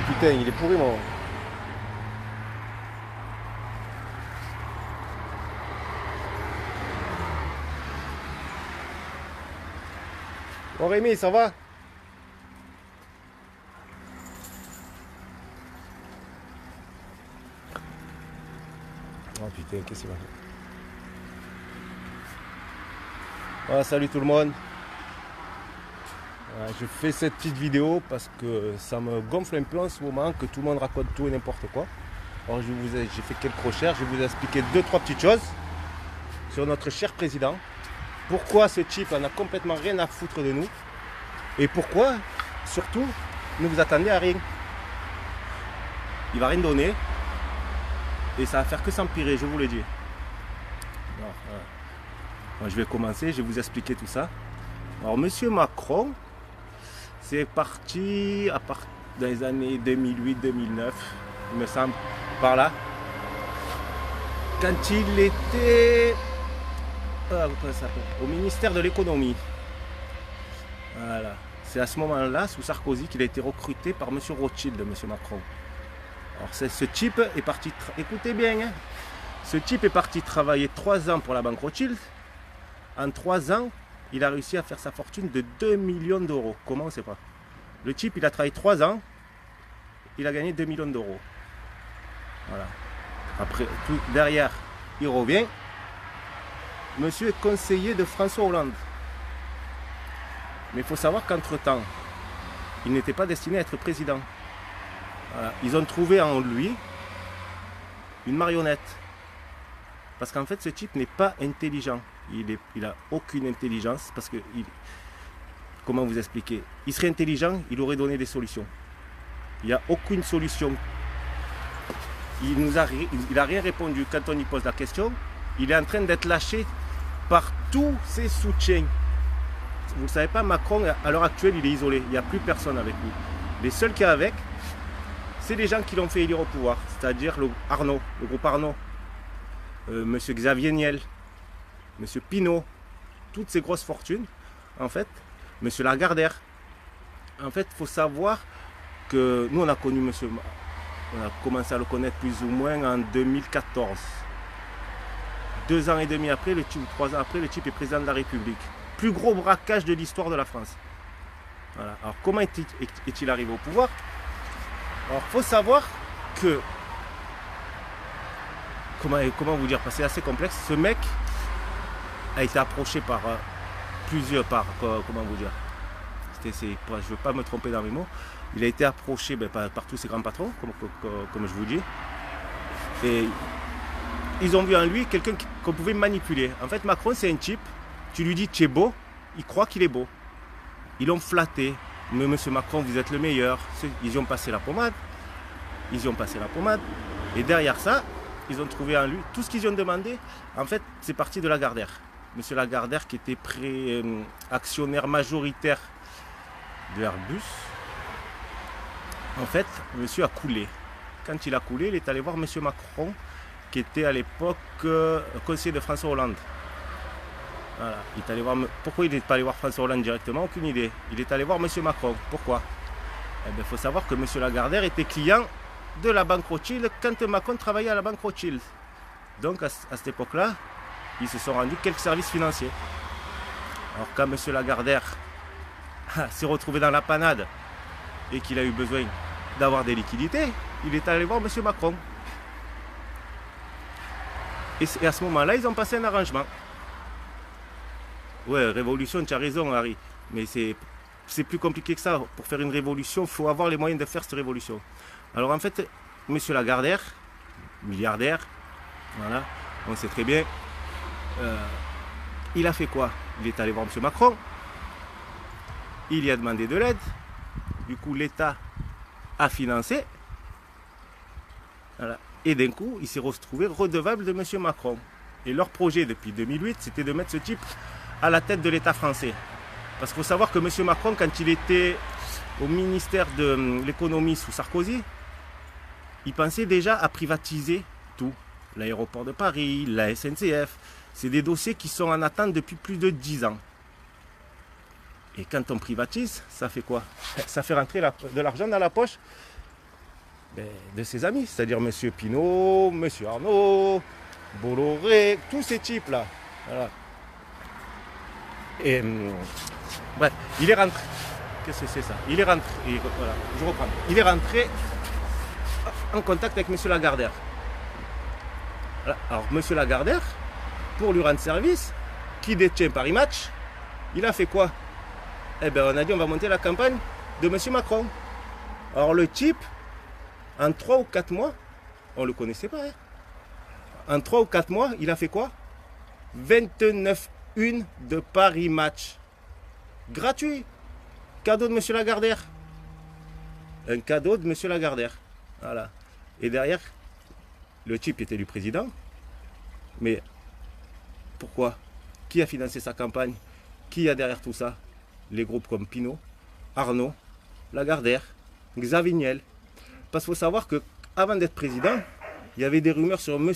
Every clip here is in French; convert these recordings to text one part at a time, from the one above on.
putain, il est pourri mon... Bon Rémi, ça va? Oh putain, qu'est-ce qu'il va faire? Ah, salut tout le monde. Je fais cette petite vidéo parce que ça me gonfle un peu en ce moment que tout le monde raconte tout et n'importe quoi. Alors j'ai fait quelques recherches, je vais vous expliquer 2-3 petites choses sur notre cher président. Pourquoi ce type en a complètement rien à foutre de nous. Et pourquoi, surtout, ne vous attendez à rien. Il va rien donner. Et ça va faire que s'empirer, je vous le dis. Alors, moi, je vais commencer, je vais vous expliquer tout ça. Alors, monsieur Macron, c'est parti dans les années 2008-2009, il me semble, par là. Quand il était au ministère de l'économie. Voilà. C'est à ce moment-là, sous Sarkozy, qu'il a été recruté par monsieur Rothschild, monsieur Macron. Alors, ce type est parti, écoutez bien, hein, ce type est parti travailler 3 ans pour la banque Rothschild. En 3 ans, il a réussi à faire sa fortune de 2 millions d'euros. Comment on ne sait pas. Le type, il a travaillé 3 ans, il a gagné 2 millions d'euros. Voilà. Après, tout, derrière, il revient. Monsieur est conseiller de François Hollande. Mais il faut savoir qu'entre-temps, il n'était pas destiné à être président. Voilà. Ils ont trouvé en lui une marionnette. Parce qu'en fait, ce type n'est pas intelligent. Il n'a aucune intelligence. Parce que, comment vous expliquer? Il serait intelligent, il aurait donné des solutions. Il n'y a aucune solution. Il n'a rien répondu quand on lui pose la question. Il est en train d'être lâché par tous ses soutiens. Vous ne savez pas, Macron, à l'heure actuelle, il est isolé. Il n'y a plus personne avec lui. Les seuls qu'il y a avec, c'est les gens qui l'ont fait élire au pouvoir. C'est-à-dire le groupe Arnaud, monsieur Xavier Niel, monsieur Pinault, toutes ces grosses fortunes. En fait, monsieur Lagardère. En fait, il faut savoir que nous, on a connu monsieur... On a commencé à le connaître plus ou moins en 2014. 2 ans et demi après, 3 ans après, le type est président de la République. Plus gros braquage de l'histoire de la France. Voilà. Alors comment est-il arrivé au pouvoir? Alors il faut savoir que... Comment vous dire? Parce que c'est assez complexe. Ce mec a été approché par comment vous dire? Je ne veux pas me tromper dans mes mots. Il a été approché par tous ces grands patrons, comme je vous dis. Et ils ont vu en lui quelqu'un qu'on pouvait manipuler. En fait, Macron, c'est un type, tu lui dis tu es beau, il croit qu'il est beau. Ils l'ont flatté. Mais monsieur Macron, vous êtes le meilleur. Ils y ont passé la pommade. Et derrière ça, ils ont trouvé en lui tout ce qu'ils ont demandé. En fait, c'est parti de Lagardère. Monsieur Lagardère qui était actionnaire majoritaire de Airbus. En fait, monsieur a coulé. Quand il a coulé, il est allé voir monsieur Macron, qui était à l'époque conseiller de François Hollande. Voilà. Il est allé voir... Pourquoi il n'est pas allé voir François Hollande directement? Aucune idée. Il est allé voir monsieur Macron. Pourquoi? Eh bien, il faut savoir que monsieur Lagardère était client de la banque Rothschild quand Macron travaillait à la banque Rothschild. Donc, à cette époque-là, ils se sont rendus quelques services financiers. Alors, quand monsieur Lagardère s'est retrouvé dans la panade et qu'il a eu besoin d'avoir des liquidités, il est allé voir monsieur Macron. Et à ce moment-là, ils ont passé un arrangement. Ouais, révolution, tu as raison, Harry. Mais c'est plus compliqué que ça. Pour faire une révolution, il faut avoir les moyens de faire cette révolution. Alors en fait, monsieur Lagardère, milliardaire, voilà, on sait très bien, il a fait quoi? Il est allé voir monsieur Macron. Il y a demandé de l'aide. Du coup, l'État a financé. Voilà. Et d'un coup, il s'est retrouvé redevable de monsieur Macron. Et leur projet depuis 2008, c'était de mettre ce type à la tête de l'État français. Parce qu'il faut savoir que monsieur Macron, quand il était au ministère de l'économie sous Sarkozy, il pensait déjà à privatiser tout. L'aéroport de Paris, la SNCF. C'est des dossiers qui sont en attente depuis plus de 10 ans. Et quand on privatise, ça fait quoi? Ça fait rentrer de l'argent dans la poche de ses amis, c'est-à-dire M. Pinault, M. Arnaud, Bolloré, tous ces types-là. Voilà. Et bref, il est rentré. Qu'est-ce que c'est ça? Il est rentré. Voilà, je reprends. Il est rentré en contact avec M. Lagardère. Voilà. Alors, M. Lagardère, pour lui rendre service, qui détient Paris Match, il a fait quoi? Eh bien, on a dit on va monter la campagne de M. Macron. Alors, le type, en 3 ou 4 mois, on ne le connaissait pas. Hein. En 3 ou 4 mois, il a fait quoi? 29/1 de Paris Match. Gratuit. Cadeau de M. Lagardère. Un cadeau de M. Lagardère. Voilà. Et derrière, le type est élu président. Mais pourquoi? Qui a financé sa campagne? Qui a derrière tout ça? Les groupes comme Pinault, Arnaud, Lagardère, Xavier Niel. Parce qu'il faut savoir qu'avant d'être président, il y avait des rumeurs sur M.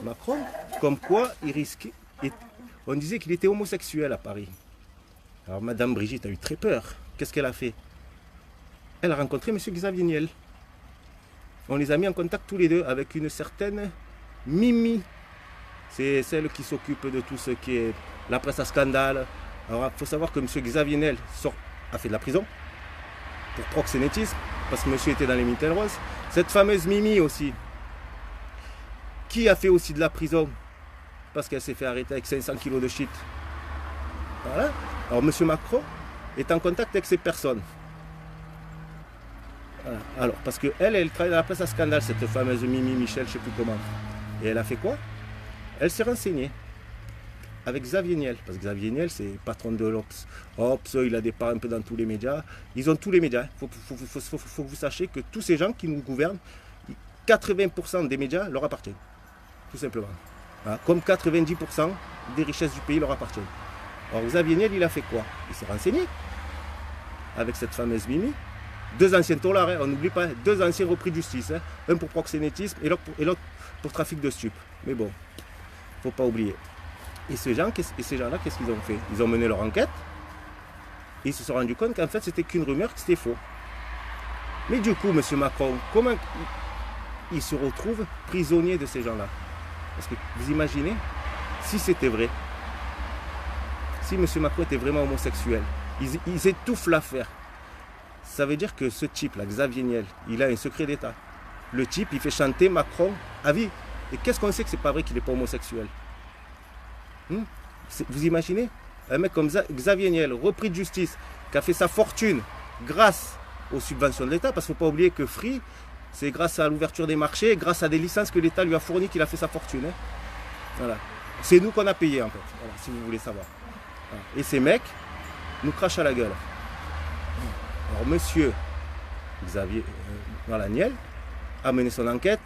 Macron, comme quoi il risquait. On disait qu'il était homosexuel à Paris. Alors Madame Brigitte a eu très peur. Qu'est-ce qu'elle a fait? Elle a rencontré M. Xavier Niel. On les a mis en contact tous les deux avec une certaine Mimi. C'est celle qui s'occupe de tout ce qui est la presse à scandale. Alors il faut savoir que M. Xavier Niel a fait de la prison pour proxénétisme, parce que monsieur était dans les Minitel Rose. Cette fameuse Mimi aussi, qui a fait aussi de la prison, parce qu'elle s'est fait arrêter avec 500 kilos de shit. Voilà. Alors M. Macron est en contact avec ces personnes. Voilà. Alors, parce qu'elle travaille dans la presse à scandale, cette fameuse Mimi Michel, je ne sais plus comment. Et elle a fait quoi? Elle s'est renseignée avec Xavier Niel, parce que Xavier Niel, c'est le patron de l'Obs. Obs, il a des parts un peu dans tous les médias. Ils ont tous les médias. Il faut que vous sachiez que tous ces gens qui nous gouvernent, 80% des médias leur appartiennent. Tout simplement. Voilà. Comme 90% des richesses du pays leur appartiennent. Alors Xavier Niel, il a fait quoi? Il s'est renseigné avec cette fameuse Mimi. 2 anciens taulards, hein, on n'oublie pas, 2 anciens repris de justice. Hein, un pour proxénétisme et l'autre pour trafic de stupes. Mais bon, faut pas oublier. Et ces gens-là, qu'est-ce qu'ils ont fait? Ils ont mené leur enquête et ils se sont rendus compte qu'en fait, c'était qu'une rumeur, que c'était faux. Mais du coup, M. Macron, comment il se retrouve prisonnier de ces gens-là? Parce que vous imaginez, si c'était vrai, si M. Macron était vraiment homosexuel, ils étouffent l'affaire. Ça veut dire que ce type-là, Xavier Niel, il a un secret d'État. Le type, il fait chanter Macron à vie. Et qu'est-ce qu'on sait que c'est pas vrai qu'il n'est pas homosexuel? Vous imaginez? Un mec comme Xavier Niel, repris de justice, qui a fait sa fortune grâce aux subventions de l'État, parce qu'il ne faut pas oublier que Free, c'est grâce à l'ouverture des marchés, grâce à des licences que l'État lui a fournies qu'il a fait sa fortune. Hein. Voilà. C'est nous qu'on a payé en fait, voilà, si vous voulez savoir. Voilà. Et ces mecs nous crachent à la gueule. Alors monsieur Xavier Niel a mené son enquête.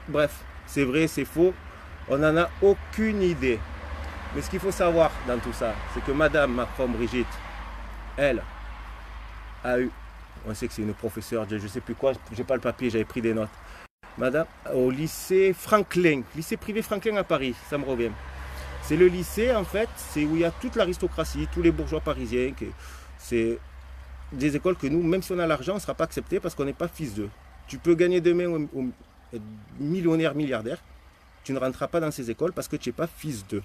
Bref, c'est vrai, c'est faux. On n'en a aucune idée. Mais ce qu'il faut savoir dans tout ça, c'est que Madame Macron Brigitte, elle, a eu, on sait que c'est une professeure, je ne sais plus quoi, je n'ai pas le papier, j'avais pris des notes. Madame, au lycée Franklin, lycée privé Franklin à Paris, ça me revient. C'est le lycée, en fait, c'est où il y a toute l'aristocratie, tous les bourgeois parisiens. C'est des écoles que nous, même si on a l'argent, on ne sera pas accepté parce qu'on n'est pas fils d'eux. Tu peux gagner demain être millionnaire, milliardaire, tu ne rentreras pas dans ces écoles parce que tu n'es pas fils d'eux.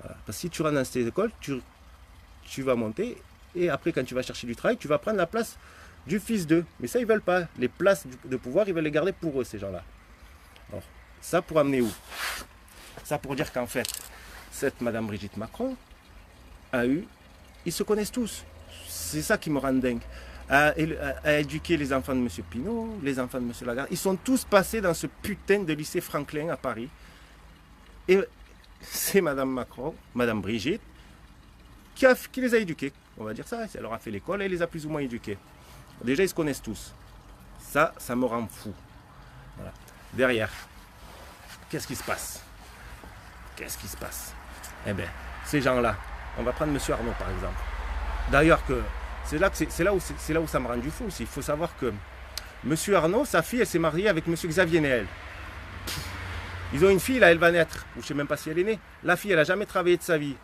Voilà. Parce que si tu rentres dans ces écoles, tu vas monter et après, quand tu vas chercher du travail, tu vas prendre la place du fils d'eux. Mais ça, ils ne veulent pas. Les places de pouvoir, ils veulent les garder pour eux, ces gens-là. Alors, ça pour amener où? Ça pour dire qu'en fait, cette Madame Brigitte Macron a eu, ils se connaissent tous. C'est ça qui me rend dingue. A éduqué les enfants de M. Pinault, les enfants de M. Lagarde. Ils sont tous passés dans ce putain de lycée Franklin à Paris. Et c'est Madame Macron, Madame Brigitte, qui les a éduqués. On va dire ça. Elle leur a fait l'école et elle les a plus ou moins éduqués. Déjà, ils se connaissent tous. Ça me rend fou. Voilà. Derrière, qu'est-ce qui se passe? Qu'est-ce qui se passe? Eh bien, ces gens-là, on va prendre M. Arnaud par exemple. D'ailleurs, c'est là où ça me rend du fou aussi. Il faut savoir que M. Arnaud, sa fille, elle s'est mariée avec M. Xavier Niel. Ils ont une fille, là, elle va naître. Je ne sais même pas si elle est née. La fille, elle n'a jamais travaillé de sa vie.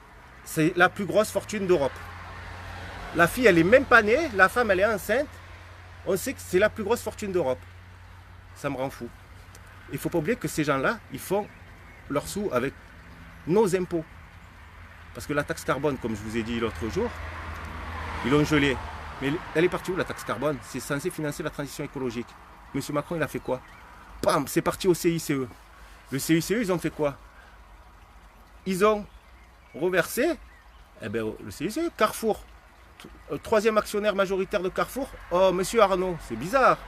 C'est la plus grosse fortune d'Europe. La fille, elle n'est même pas née. La femme, elle est enceinte. On sait que c'est la plus grosse fortune d'Europe. ça me rend fou. Il ne faut pas oublier que ces gens-là, ils font leurs sous avec nos impôts. Parce que la taxe carbone, comme je vous ai dit l'autre jour, ils l'ont gelée. Mais elle est partie où la taxe carbone? C'est censé financer la transition écologique. Monsieur Macron, il a fait quoi? Bam, c'est parti au CICE. Le CICE, ils ont fait quoi? Ils ont reversé, eh ben, le CICE, Carrefour. Troisième actionnaire majoritaire de Carrefour, oh, monsieur Arnaud, c'est bizarre.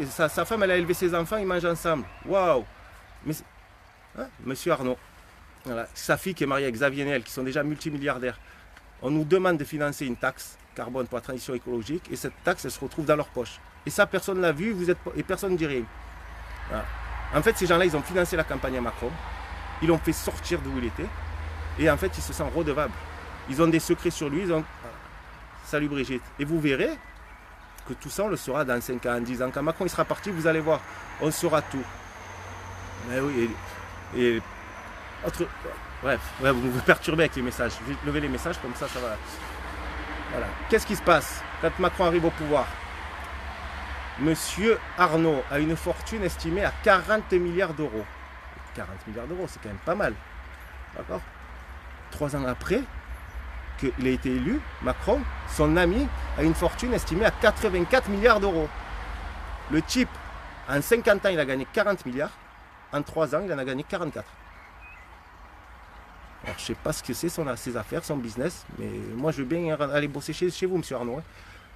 Sa femme, elle a élevé ses enfants, ils mangent ensemble. Waouh! Mais, hein, monsieur Arnaud, voilà. Sa fille qui est mariée avec Xavier Niel, qui sont déjà multimilliardaires. On nous demande de financer une taxe carbone pour la transition écologique, et cette taxe, elle se retrouve dans leur poche. Et ça, personne ne l'a vu, et personne ne dit rien. Voilà. En fait, ces gens-là, ils ont financé la campagne à Macron, ils l'ont fait sortir d'où il était, et en fait, ils se sentent redevables. Ils ont des secrets sur lui, ils ont... Salut Brigitte. Et vous verrez que tout ça, on le saura dans 5 ans, 10 ans. Quand Macron il sera parti, vous allez voir, on saura tout. Mais oui, et autre... Bref, ouais, vous me perturbez avec les messages. Je vais lever les messages, comme ça va... Voilà. Qu'est-ce qui se passe quand Macron arrive au pouvoir? Monsieur Arnaud a une fortune estimée à 40 milliards d'euros. 40 milliards d'euros, c'est quand même pas mal. D'accord? 3 ans après qu'il a été élu, Macron, son ami, a une fortune estimée à 84 milliards d'euros. Le type, en 50 ans, il a gagné 40 milliards. En 3 ans, il en a gagné 44. Alors, je ne sais pas ce que c'est ses affaires, son business, mais moi, je veux bien aller bosser chez vous, monsieur Arnaud. Hein,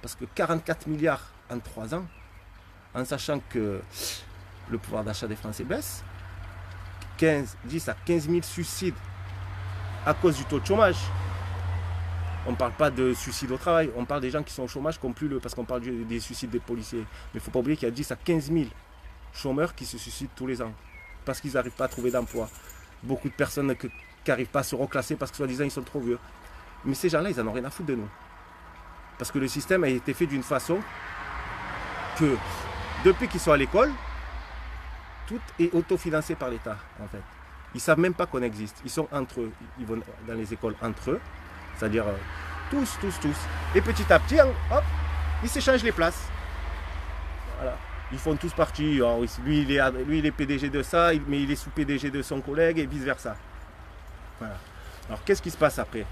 parce que 44 milliards en 3 ans, en sachant que le pouvoir d'achat des Français baisse, 10 à 15 000 suicides à cause du taux de chômage. On ne parle pas de suicide au travail, on parle des gens qui sont au chômage, parce qu'on parle des suicides des policiers. Mais il ne faut pas oublier qu'il y a 10 à 15 000 chômeurs qui se suicident tous les ans, parce qu'ils n'arrivent pas à trouver d'emploi. Beaucoup de personnes qui n'arrivent pas à se reclasser parce que soi-disant ils sont trop vieux. Mais ces gens-là, ils n'en ont rien à foutre de nous. Parce que le système a été fait d'une façon que, depuis qu'ils sont à l'école, tout est autofinancé par l'État, en fait. Ils ne savent même pas qu'on existe. Ils sont entre eux, ils vont dans les écoles entre eux, c'est-à-dire tous. Et petit à petit, hop, ils s'échangent les places. Voilà. Ils font tous partie. Alors, lui, il est PDG de ça, mais il est sous PDG de son collègue et vice-versa. Voilà. Alors, qu'est-ce qui se passe après?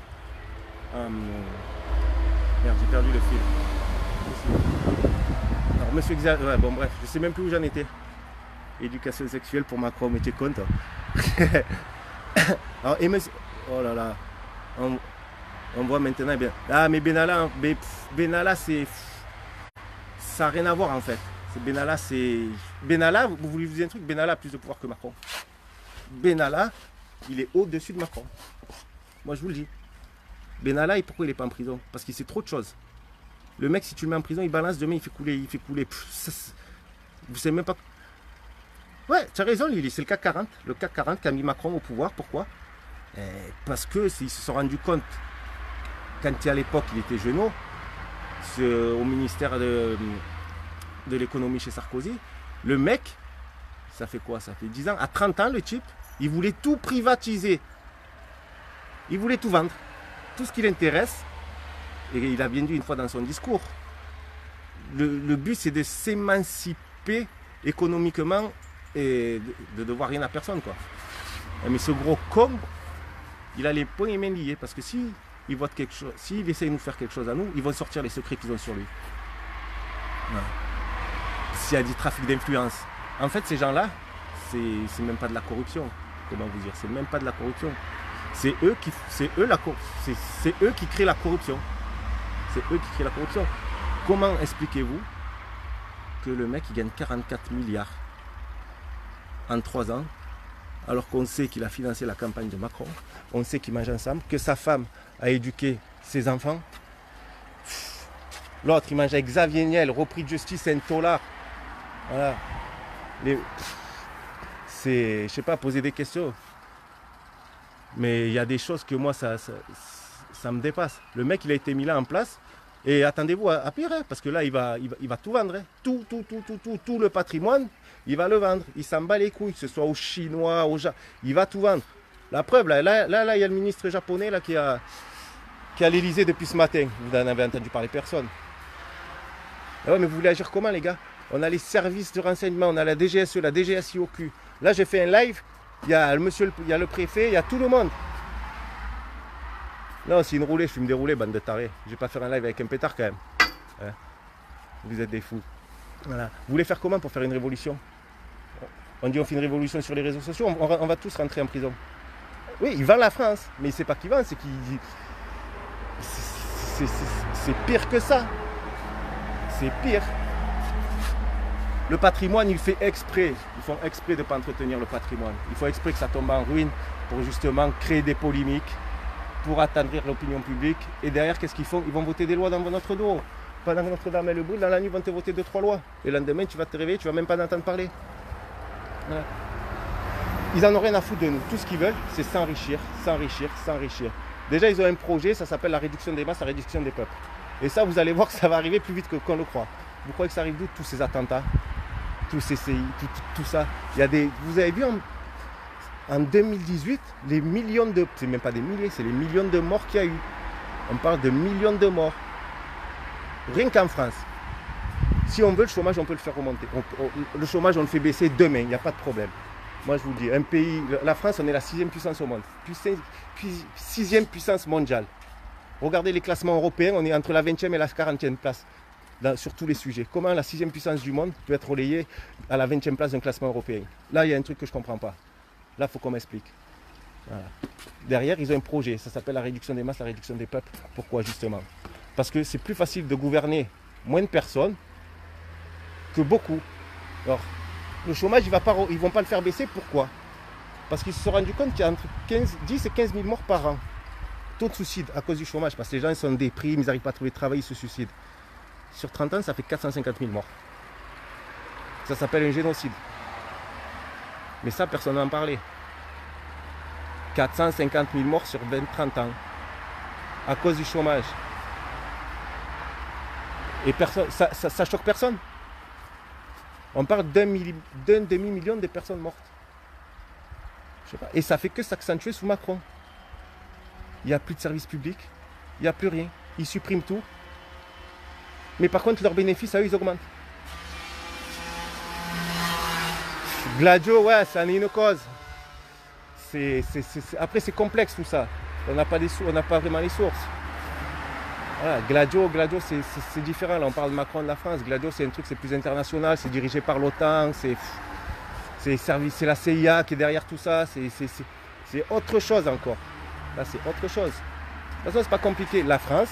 Merde, j'ai perdu le fil. Alors, monsieur Xavier... Ouais, bon, bref, je ne sais même plus où j'en étais. Éducation sexuelle pour Macron, mais tu es content. Alors, et monsieur... Oh là là. On voit maintenant... Ah, mais Benalla, c'est... Ça n'a rien à voir, en fait. Benalla, vous voulez vous dire un truc? Benalla a plus de pouvoir que Macron. Benalla, il est au-dessus de Macron. Moi, je vous le dis. Benalla, pourquoi il n'est pas en prison? Parce qu'il sait trop de choses. Le mec, si tu le mets en prison, il balance demain, il fait couler. Vous savez même pas... Ouais, tu as raison, Lily, c'est le CAC 40. Le CAC 40 qui a mis Macron au pouvoir. Pourquoi? Parce qu'ils se sont rendus compte, quand à l'époque, il était jeune, au ministère de l'économie chez Sarkozy, le mec, ça fait quoi? Ça fait 10 ans. À 30 ans, le type, il voulait tout privatiser. Il voulait tout vendre. Tout ce qui l'intéresse. Et il a bien dit une fois dans son discours, le but, c'est de s'émanciper économiquement et de devoir rien à personne, quoi. Mais ce gros con, il a les poings et mains liés, parce que s'il vote quelque chose, s'il essaie de nous faire quelque chose à nous, ils vont sortir les secrets qu'ils ont sur lui. Voilà. S'il y a du trafic d'influence. En fait, ces gens-là, c'est même pas de la corruption. Comment vous dire? C'est même pas de la corruption. C'est eux qui créent la corruption. C'est eux qui créent la corruption. Comment expliquez-vous que le mec il gagne 44 milliards en 3 ans, alors qu'on sait qu'il a financé la campagne de Macron, on sait qu'ils mangent ensemble, que sa femme a éduqué ses enfants. L'autre, il mange avec Xavier Niel, repris de justice, un tolard. Voilà. Je sais pas, poser des questions. Mais il y a des choses que moi, ça me dépasse. Le mec, il a été mis là en place. Et attendez-vous à pire, hein, parce que là, il va tout vendre. Hein. Tout le patrimoine, il va le vendre. Il s'en bat les couilles, que ce soit aux Chinois, il va tout vendre. La preuve, là, il y a le ministre japonais là, qui est à l'Elysée depuis ce matin. Vous n'en avez entendu parler personne. Ah ouais, mais vous voulez agir comment, les gars? on a les services de renseignement, on a la DGSE, la DGSIOQ. Là, j'ai fait un live, il y a le monsieur, il y a le préfet, il y a tout le monde. Non, c'est une roulée, je suis me dérouler, bande de tarés. Je vais pas faire un live avec un pétard quand même. Hein, vous êtes des fous. Voilà. Vous voulez faire comment pour faire une révolution? On dit on fait une révolution sur les réseaux sociaux, on va tous rentrer en prison. Oui, il vend la France, mais il ne sait pas qu'il vend, c'est qu'il... C'est pire que ça. C'est pire. Le patrimoine, il fait exprès. Ils font exprès de ne pas entretenir le patrimoine. Il faut exprès que ça tombe en ruine pour justement créer des polémiques, pour attendrir l'opinion publique. Et derrière, qu'est-ce qu'ils font? Ils vont voter des lois dans notre dos. Pendant que Notre-Dame et le brûle, dans la nuit, ils vont te voter 2-3 lois. Et le lendemain, tu vas te réveiller, tu ne vas même pas en entendre parler. Voilà. Ils n'en ont rien à foutre de nous. Tout ce qu'ils veulent, c'est s'enrichir, s'enrichir, s'enrichir. Déjà, ils ont un projet, ça s'appelle la réduction des masses, la réduction des peuples. Et ça, vous allez voir que ça va arriver plus vite qu'on le croit. Vous croyez que ça arrive d'où? Tous ces attentats, tous ces CI, tout ça. Il y a des, vous avez vu en 2018, les millions de... C'est même pas des milliers, c'est les millions de morts qu'il y a eu. On parle de millions de morts. Rien qu'en France. Si on veut le chômage, on peut le faire remonter. Le chômage, on le fait baisser demain, il n'y a pas de problème. Moi, je vous le dis, un pays, la France, on est la 6e puissance au monde. 6e puissance mondiale. Regardez les classements européens, on est entre la 20e et la 40e place sur tous les sujets. Comment la 6e puissance du monde peut être relayée à la 20e place d'un classement européen? Là, il y a un truc que je ne comprends pas. Là, il faut qu'on m'explique. Voilà. Derrière, ils ont un projet, ça s'appelle la réduction des masses, la réduction des peuples. Pourquoi justement? Parce que c'est plus facile de gouverner moins de personnes que beaucoup. Alors, le chômage, ils ne vont pas le faire baisser. Pourquoi? Parce qu'ils se sont rendus compte qu'il y a entre 10 et 15 000 morts par an. Taux de suicide à cause du chômage. Parce que les gens ils sont déprimes, ils n'arrivent pas à trouver de travail, ils se suicident. Sur 30 ans, ça fait 450 000 morts. Ça s'appelle un génocide. Mais ça, personne n'en parlait. 450 000 morts sur 20-30 ans. À cause du chômage. Et personne, ça choque personne. On parle d'un demi-million de personnes mortes. Je sais pas. Et ça fait que s'accentuer sous Macron. Il n'y a plus de services publics, il n'y a plus rien. Ils suppriment tout. Mais par contre, leurs bénéfices, à eux, ils augmentent. Gladio, ouais, ça en est une cause. Après, c'est complexe tout ça. On n'a pas vraiment les sources. Voilà, Gladio, c'est différent. Là, on parle de Macron de la France. Gladio, c'est un truc, c'est plus international, c'est dirigé par l'OTAN, c'est la CIA qui est derrière tout ça. C'est autre chose encore. Là, c'est autre chose. De toute façon, c'est pas compliqué. La France,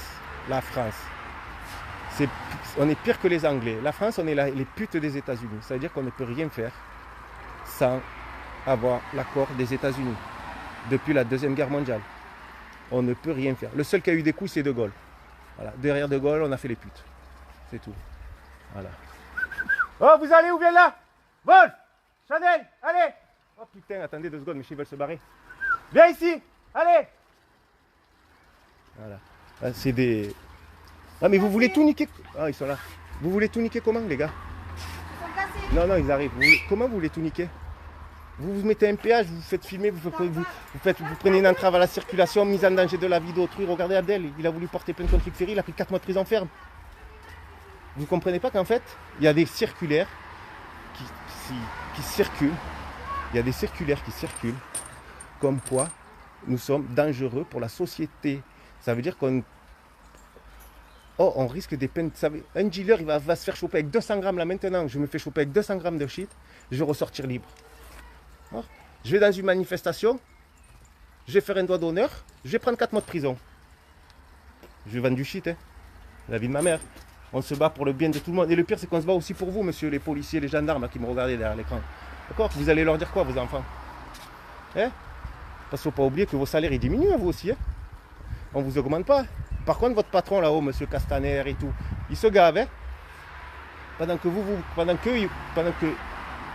on est pire que les Anglais. La France, on est les putes des États-Unis. Ça veut dire qu'on ne peut rien faire sans avoir l'accord des États-Unis. Depuis la Deuxième Guerre mondiale. On ne peut rien faire. Le seul qui a eu des couilles, c'est De Gaulle. Voilà. Derrière De Gaulle, on a fait les putes. C'est tout. Voilà. Oh, vous allez où? Viens là! Wolf! Chanel! Allez! Oh putain, attendez 2 secondes, mes chiens veulent se barrer. Viens ici! Allez! Voilà. Ah, c'est des... Ah, mais vous voulez tout niquer? Ah, ils sont là. Vous voulez tout niquer comment, les gars? Ils sont cassés. Non, non, ils arrivent. Comment vous voulez tout niquer? Vous mettez un péage, vous faites filmer, vous prenez une entrave à la circulation, mise en danger de la vie d'autrui. Regardez Abdel, il a voulu porter plainte contre Luc Ferry, il a pris 4 mois de prison ferme. Vous ne comprenez pas qu'en fait, il y a des circulaires qui circulent. Il y a des circulaires qui circulent comme quoi nous sommes dangereux pour la société. Ça veut dire qu'on risque des peines. Un dealer, il va se faire choper avec 200 grammes là maintenant. Je me fais choper avec 200 grammes de shit, je vais ressortir libre. Je vais dans une manifestation, je vais faire un doigt d'honneur, je vais prendre 4 mois de prison. Je vais vendre du shit, hein. La vie de ma mère. On se bat pour le bien de tout le monde. Et le pire, c'est qu'on se bat aussi pour vous, monsieur, les policiers, les gendarmes là, qui me regardez derrière l'écran. D'accord? Vous allez leur dire quoi, vos enfants? Hein? Parce qu'il ne faut pas oublier que vos salaires ils diminuent à vous aussi. Hein? On ne vous augmente pas. Par contre, votre patron là-haut, monsieur Castaner et tout, il se gave, hein? Pendant qu'ils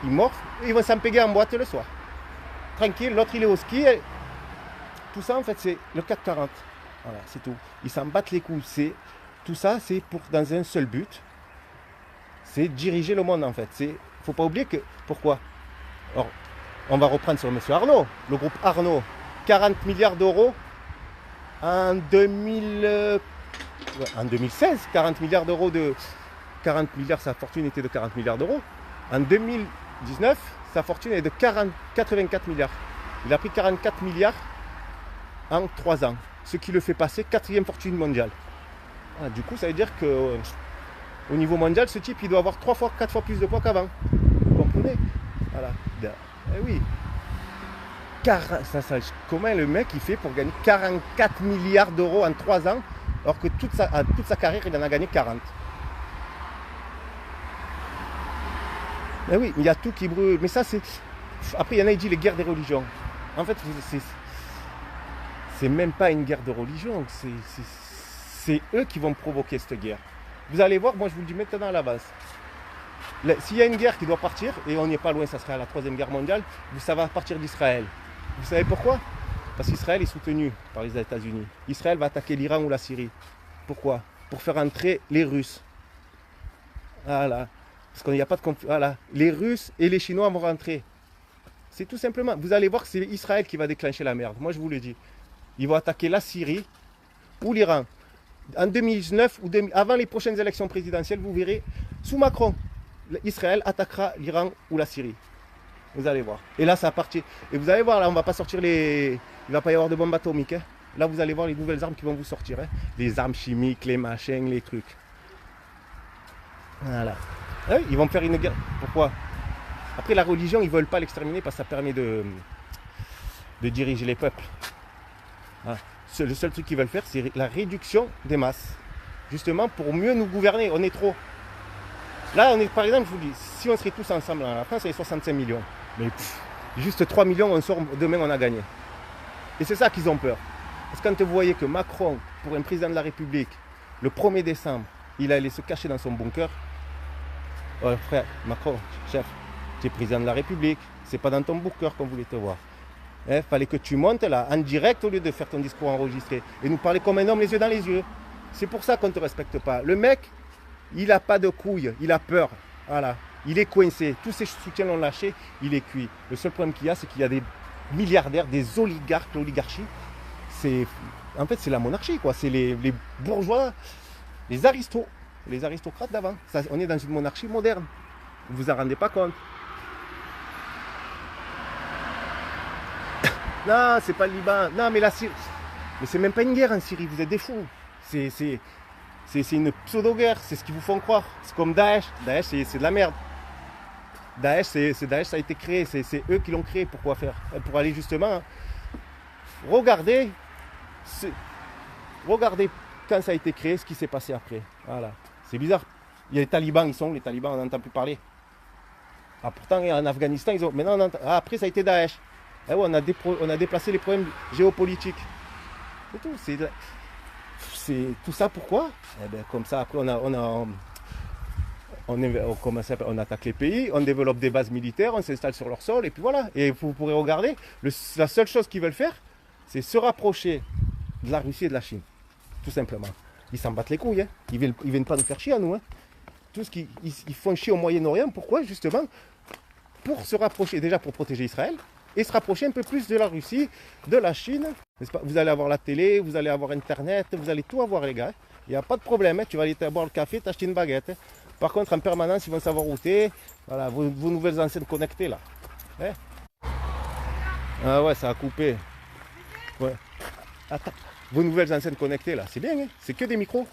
morfent, ils vont s'empéguer en boîte le soir. Tranquille, l'autre il est au ski. Tout ça en fait c'est le 440. Voilà, c'est tout. Ils s'en battent les couilles. Tout ça c'est dans un seul but. C'est diriger le monde en fait. Faut pas oublier que. Pourquoi? Alors, on va reprendre sur monsieur Arnault. Le groupe Arnault. 40 milliards d'euros en 2016. 40 milliards d'euros 40 milliards, sa fortune était de 40 milliards d'euros. En 2019, sa fortune est de 84 milliards. Il a pris 44 milliards en 3 ans, ce qui le fait passer 4e fortune mondiale. Ah, du coup, ça veut dire que au niveau mondial, ce type, il doit avoir 3 fois, 4 fois plus de poids qu'avant. Vous comprenez? Voilà. Eh oui. Comment le mec il fait pour gagner 44 milliards d'euros en 3 ans, alors que toute sa carrière, il en a gagné 40. Eh oui, il y a tout qui brûle. Mais ça, c'est... Après, il y en a qui disent les guerres des religions. En fait, c'est même pas une guerre de religion. C'est eux qui vont provoquer cette guerre. Vous allez voir, moi je vous le dis maintenant à l'avance. S'il y a une guerre qui doit partir, et on n'y est pas loin, ça sera la 3e guerre mondiale, ça va partir d'Israël. Vous savez pourquoi? Parce qu'Israël est soutenu par les États-Unis. Israël va attaquer l'Iran ou la Syrie. Pourquoi? Pour faire entrer les Russes. Voilà. Parce qu'il n'y a pas de conflit. Voilà. Les Russes et les Chinois vont rentrer. C'est tout simplement. Vous allez voir que c'est Israël qui va déclencher la merde. Moi je vous le dis. Ils vont attaquer la Syrie ou l'Iran. En 2019 ou avant les prochaines élections présidentielles, vous verrez, sous Macron, Israël attaquera l'Iran ou la Syrie. Vous allez voir. Et là, ça va partir. Et vous allez voir, là, on va pas sortir les... Il va pas y avoir de bombes atomiques. Hein. Là, vous allez voir les nouvelles armes qui vont vous sortir. Hein. Les armes chimiques, les machins, les trucs. Voilà. Ah oui, ils vont faire une guerre. Pourquoi? Après, la religion, ils ne veulent pas l'exterminer parce que ça permet de diriger les peuples. Ah. Le seul truc qu'ils veulent faire, c'est la réduction des masses. Justement, pour mieux nous gouverner. On est trop. Là, on est, par exemple, je vous dis, si on serait tous ensemble en France, il y a 65 millions. Mais juste 3 millions, on sort, demain, on a gagné. Et c'est ça qu'ils ont peur. Parce que quand vous voyez que Macron, pour un président de la République, le 1er décembre, il allait se cacher dans son bunker. Oh, frère, Macron, chef, tu es président de la République. C'est pas dans ton bunker qu'on voulait te voir. Il fallait que tu montes là, en direct, au lieu de faire ton discours enregistré. Et nous parler comme un homme, les yeux dans les yeux. C'est pour ça qu'on ne te respecte pas. Le mec, il n'a pas de couilles, il a peur. Voilà. Il est coincé. Tous ses soutiens l'ont lâché, il est cuit. Le seul problème qu'il y a, c'est qu'il y a des milliardaires, des oligarques, l'oligarchie. En fait, c'est la monarchie, quoi. C'est les bourgeois, les aristocrates d'avant. On est dans une monarchie moderne. Vous vous en rendez pas compte. Non, c'est pas le Liban. Non, mais la Syrie. Mais c'est même pas une guerre en Syrie, vous êtes des fous. C'est une pseudo-guerre, c'est ce qu'ils vous font croire. C'est comme Daesh. Daesh, c'est de la merde. Daesh, ça a été créé, c'est eux qui l'ont créé. Pourquoi faire? Pour aller justement regarder quand ça a été créé, ce qui s'est passé après. Voilà. C'est bizarre. Il y a les talibans, les talibans, on n'entend plus parler. Ah, pourtant, en Afghanistan, ils ont. Maintenant, après, ça a été Daesh. Ah ouais, on a déplacé les problèmes géopolitiques. C'est tout. C'est tout ça pourquoi? Eh bien, comme ça, après, on attaque les pays, on développe des bases militaires, on s'installe sur leur sol, et puis voilà. Et vous pourrez regarder, la seule chose qu'ils veulent faire, c'est se rapprocher de la Russie et de la Chine. Tout simplement. Ils s'en battent les couilles. Hein. Ils viennent pas nous faire chier à nous. Hein. Tout ce ils font chier au Moyen-Orient. Pourquoi? Justement, pour se rapprocher, déjà pour protéger Israël, et se rapprocher un peu plus de la Russie, de la Chine. N'est-ce pas? Vous allez avoir la télé, vous allez avoir Internet, vous allez tout avoir, les gars. Il n'y a pas de problème. Hein. Tu vas aller boire le café, t'acheter une baguette. Hein. Par contre, en permanence, ils vont savoir où t'es. Voilà, vos nouvelles enseignes connectées, là. Hein? Ah ouais, ça a coupé. Ouais. Attends. Vos nouvelles enseignes connectées, là. C'est bien, hein? C'est que des micros.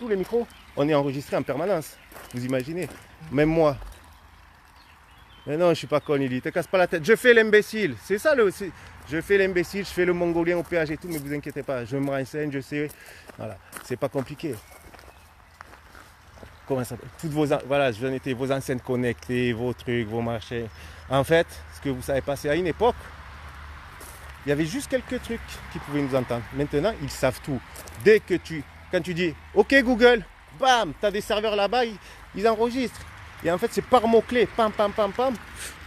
Tous les micros. On est enregistré en permanence. Vous imaginez? Même moi. Mais non, je suis pas con, il te casse pas la tête. Je fais l'imbécile. C'est ça je fais l'imbécile, je fais le mongolien au péage et tout, mais vous inquiétez pas, je me renseigne, je sais. Voilà, c'est pas compliqué. Comment ça s'appelle? Voilà, je étais vos enseignes connectées, vos trucs, vos marchés. En fait, ce que vous savez passer à une époque, il y avait juste quelques trucs qui pouvaient nous entendre. Maintenant, ils savent tout. Quand tu dis OK Google, bam, tu as des serveurs là-bas, ils enregistrent. Et en fait, c'est par mots-clés, pam, pam, pam, pam,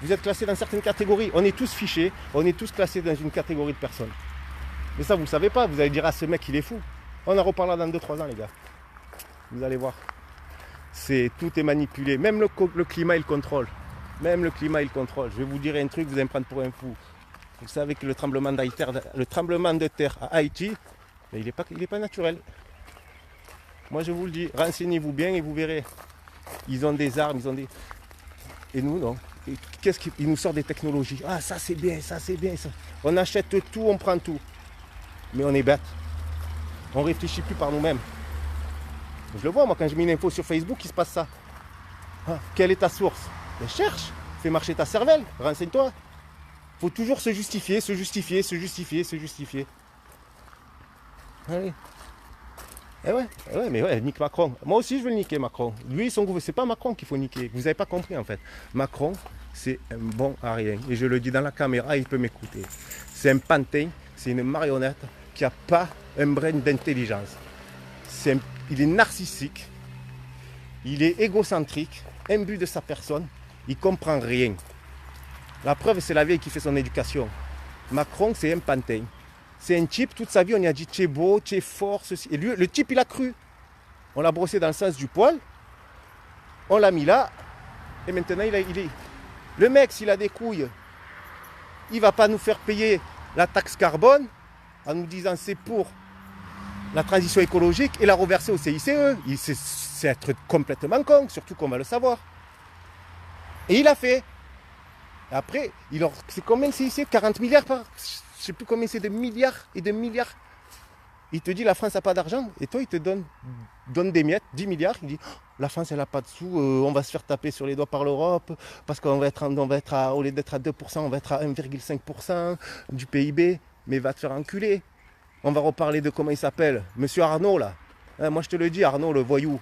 vous êtes classé dans certaines catégories. On est tous fichés, on est tous classés dans une catégorie de personnes. Mais ça, vous ne le savez pas. Vous allez dire, ah, ce mec, il est fou. On en reparlera dans 2-3 ans, les gars. Vous allez voir. Tout est manipulé. Même le climat, il contrôle. Même le climat, il contrôle. Je vais vous dire un truc, vous allez me prendre pour un fou. Vous savez que le tremblement de terre à Haïti, il n'est pas naturel. Moi je vous le dis, renseignez-vous bien et vous verrez. Ils ont des armes, ils ont des... Et nous non. Qu'est-ce qu'ils nous sortent des technologies? Ah ça c'est bien, ça c'est bien. Ça. On achète tout, on prend tout. Mais on est bête. On ne réfléchit plus par nous-mêmes. Je le vois moi quand je mets une info sur Facebook, il se passe ça. Ah, quelle est ta source? Ben, cherche, fais marcher ta cervelle, renseigne-toi. Il faut toujours se justifier, se justifier, se justifier, se justifier. Allez. Mais ouais, nique Macron. Moi aussi, je veux le niquer, Macron. Lui, son gouvernement, c'est pas Macron qu'il faut niquer. Vous n'avez pas compris, en fait. Macron, c'est un bon à rien. Et je le dis dans la caméra, il peut m'écouter. C'est un pantin, c'est une marionnette qui n'a pas un brin d'intelligence. Il est narcissique, il est égocentrique, imbu de sa personne, il ne comprend rien. La preuve, c'est la vieille qui fait son éducation. Macron, c'est un pantin. C'est un type, toute sa vie, on lui a dit tu es beau, tu es fort, ceci. Et lui, le type, il a cru. On l'a brossé dans le sens du poil, on l'a mis là, et maintenant, il est... Le mec, s'il a des couilles, il ne va pas nous faire payer la taxe carbone en nous disant c'est pour la transition écologique et la reverser au CICE. C'est être complètement con, surtout qu'on va le savoir. Et il a fait. Après, c'est combien le CICE? 40 milliards par... Je ne sais plus combien c'est de milliards et de milliards. Il te dit la France n'a pas d'argent et toi il te donne des miettes, 10 milliards. Il dit la France elle n'a pas de sous, on va se faire taper sur les doigts par l'Europe parce qu'on va être, au lieu d'être à 2%, on va être à 1,5% du PIB. Mais va te faire enculer. On va reparler de comment il s'appelle, Monsieur Arnaud là. Moi je te le dis, Arnaud le voyou.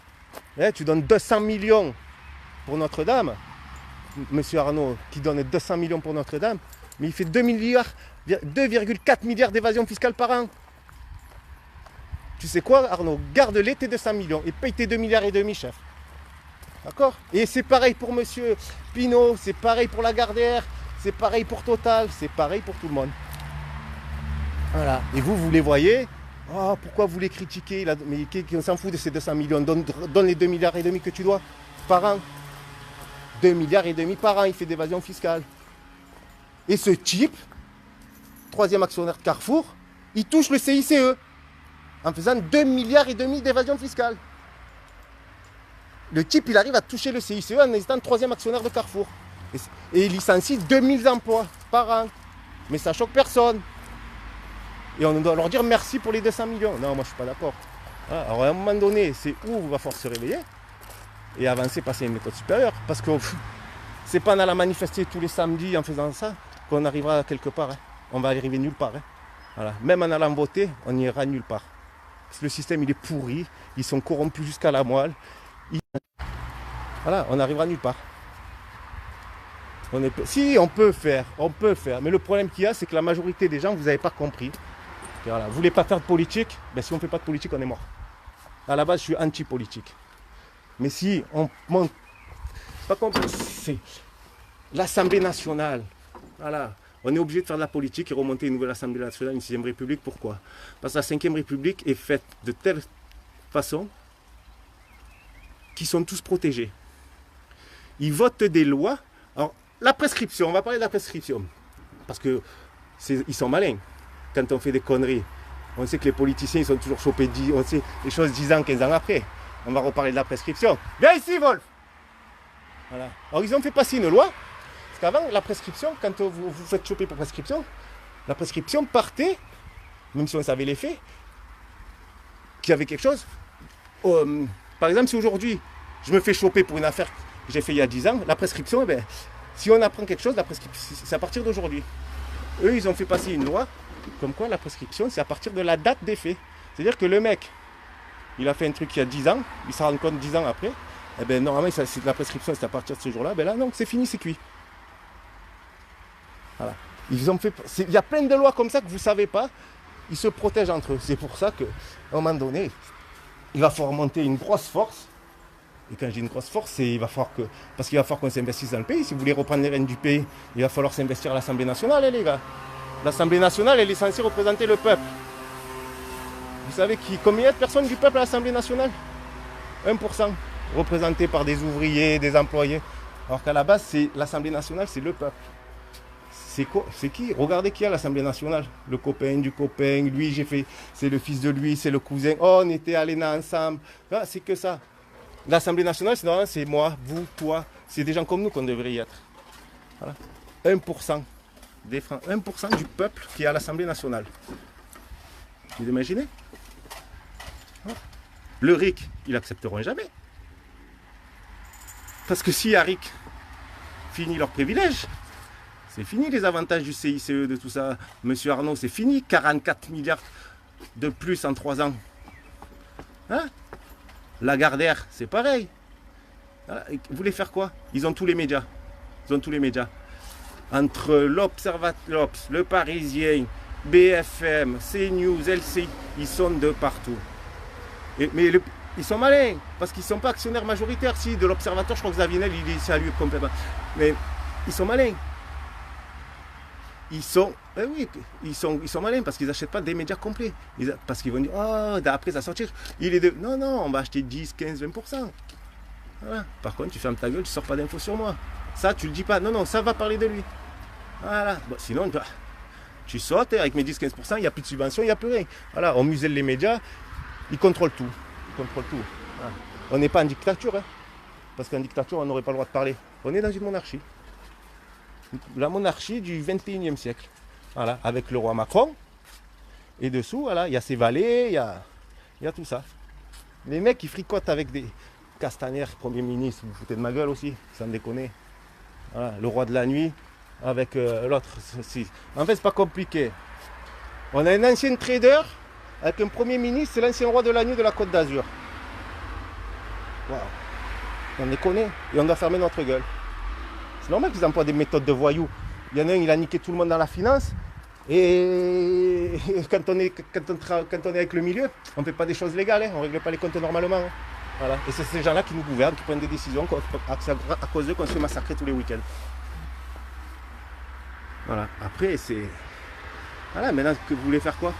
Tu donnes 200 millions pour Notre-Dame. Monsieur Arnaud qui donne 200 millions pour Notre-Dame, mais il fait 2,4 milliards d'évasion fiscale par an. Tu sais quoi, Arnaud? Garde-les tes 200 millions et paye tes 2,5 milliards, chef. D'accord? Et c'est pareil pour Monsieur Pinault, c'est pareil pour Lagardère, c'est pareil pour Total, c'est pareil pour tout le monde. Voilà. Et vous les voyez. Oh, pourquoi vous les critiquez? Mais on s'en fout de ces 200 millions. Donne les 2,5 milliards que tu dois par an. 2,5 milliards par an, il fait d'évasion fiscale. Et ce type, troisième actionnaire de Carrefour, il touche le CICE en faisant 2,5 milliards d'évasion fiscale. Le type, il arrive à toucher le CICE en étant troisième actionnaire de Carrefour. Et il licencie 2000 emplois par an. Mais ça choque personne. Et on doit leur dire merci pour les 200 millions. Non, moi je ne suis pas d'accord. Voilà. Alors à un moment donné, c'est où il va falloir se réveiller et avancer, passer à une méthode supérieure. Parce que c'est pas en allant manifester tous les samedis en faisant ça qu'on arrivera quelque part. Hein. On va arriver nulle part. Hein. Voilà. Même en allant voter, on n'ira nulle part. Parce que le système il est pourri, ils sont corrompus jusqu'à la moelle. Voilà, on n'arrivera nulle part. Si, on peut faire. Mais le problème qu'il y a, c'est que la majorité des gens, vous n'avez pas compris. Voilà. Vous ne voulez pas faire de politique, ben si on ne fait pas de politique, on est mort. À la base, je suis anti-politique. Mais si on monte, pas compris, c'est l'Assemblée nationale. Voilà. On est obligé de faire de la politique et remonter une nouvelle Assemblée nationale, une 6ème République. Pourquoi? Parce que la 5ème République est faite de telle façon qu'ils sont tous protégés. Ils votent des lois. Alors, la prescription, on va parler de la prescription. Parce que ils sont malins. Quand on fait des conneries, on sait que les politiciens ils sont toujours chopés, on sait les choses 10 ans, 15 ans après. On va reparler de la prescription. Viens ici, Wolf. Voilà. Alors ils ont fait passer une loi, parce qu'avant la prescription, quand vous faites choper pour prescription, la prescription partait, même si on savait les faits, qu'il y avait quelque chose. Par exemple, si aujourd'hui je me fais choper pour une affaire que j'ai fait il y a 10 ans, la prescription, si on apprend quelque chose, la prescription, c'est à partir d'aujourd'hui. Eux, ils ont fait passer une loi comme quoi la prescription, c'est à partir de la date des faits. C'est-à-dire que le mec, il a fait un truc il y a 10 ans, il s'en rend compte 10 ans après, normalement, la prescription, c'est à partir de ce jour-là, là, non, c'est fini, c'est cuit. Voilà. Il y a plein de lois comme ça que vous ne savez pas, ils se protègent entre eux. C'est pour ça qu'à un moment donné, il va falloir monter une grosse force. Et quand je dis une grosse force, parce qu'il va falloir qu'on s'investisse dans le pays. Si vous voulez reprendre les rênes du pays, il va falloir s'investir à l'Assemblée nationale, les gars. L'Assemblée nationale, elle est censée représenter le peuple. Vous savez combien il y a de personnes du peuple à l'Assemblée nationale? 1%. Représentés par des ouvriers, des employés. Alors qu'à la base, l'Assemblée nationale, c'est le peuple. C'est quoi? C'est qui? Regardez qui à l'Assemblée nationale. Le copain du copain, lui, c'est le fils de lui, c'est le cousin. Oh, on était à l'ENA ensemble. Ah, c'est que ça. L'Assemblée nationale, c'est moi, vous, toi. C'est des gens comme nous qu'on devrait y être. Voilà. 1% des francs, 1% du peuple qui est à l'Assemblée nationale. Vous imaginez? Le RIC, ils n'accepteront jamais. Parce que si RIC finit leur privilège, c'est fini les avantages du CICE, de tout ça. Monsieur Arnaud, c'est fini. 44 milliards de plus en 3 ans. Hein? Lagardère, c'est pareil. Vous voulez faire quoi? Ils ont tous les médias. Ils ont tous les médias. Entre l'Observateur, le Parisien, BFM, CNews, LCI, ils sont de partout. Ils sont malins, parce qu'ils ne sont pas actionnaires majoritaires. Si, de l'Observateur, je crois que Xavinel, il est salué complètement. Mais ils sont malins. Ils sont malins parce qu'ils n'achètent pas des médias complets. Parce qu'ils vont dire, oh, après ça sortir, non, on va acheter 10, 15, 20%. Voilà. Par contre, tu fermes ta gueule, tu ne sors pas d'infos sur moi. Ça, tu le dis pas. Non, ça va parler de lui. Voilà. Bon, sinon, tu sautes, avec mes 10-15%, il n'y a plus de subventions, il n'y a plus rien. Voilà, on muselle les médias, ils contrôlent tout. Voilà. On n'est pas en dictature, hein, parce qu'en dictature, on n'aurait pas le droit de parler. On est dans une monarchie. La monarchie du 21e siècle. Voilà, avec le roi Macron. Et dessous, voilà, il y a ses valets, il y a tout ça. Les mecs qui fricotent avec des Castaner, Premier ministre, vous foutez de ma gueule aussi, sans déconner. Voilà, le roi de la nuit, avec l'autre. En fait, c'est pas compliqué. On a un ancien trader, avec un Premier ministre, c'est l'ancien roi de la nuit de la Côte d'Azur. Wow. On déconne, et on doit fermer notre gueule. C'est normal qu'ils emploient des méthodes de voyous. Il y en a un, il a niqué tout le monde dans la finance. Et quand on est avec le milieu, on ne fait pas des choses légales, hein, on ne règle pas les comptes normalement. Hein. Voilà. Et c'est ces gens-là qui nous gouvernent, qui prennent des décisions à cause d'eux qu'on se fait massacrer tous les week-ends. Voilà. Après, c'est... Voilà, maintenant, que vous voulez faire quoi?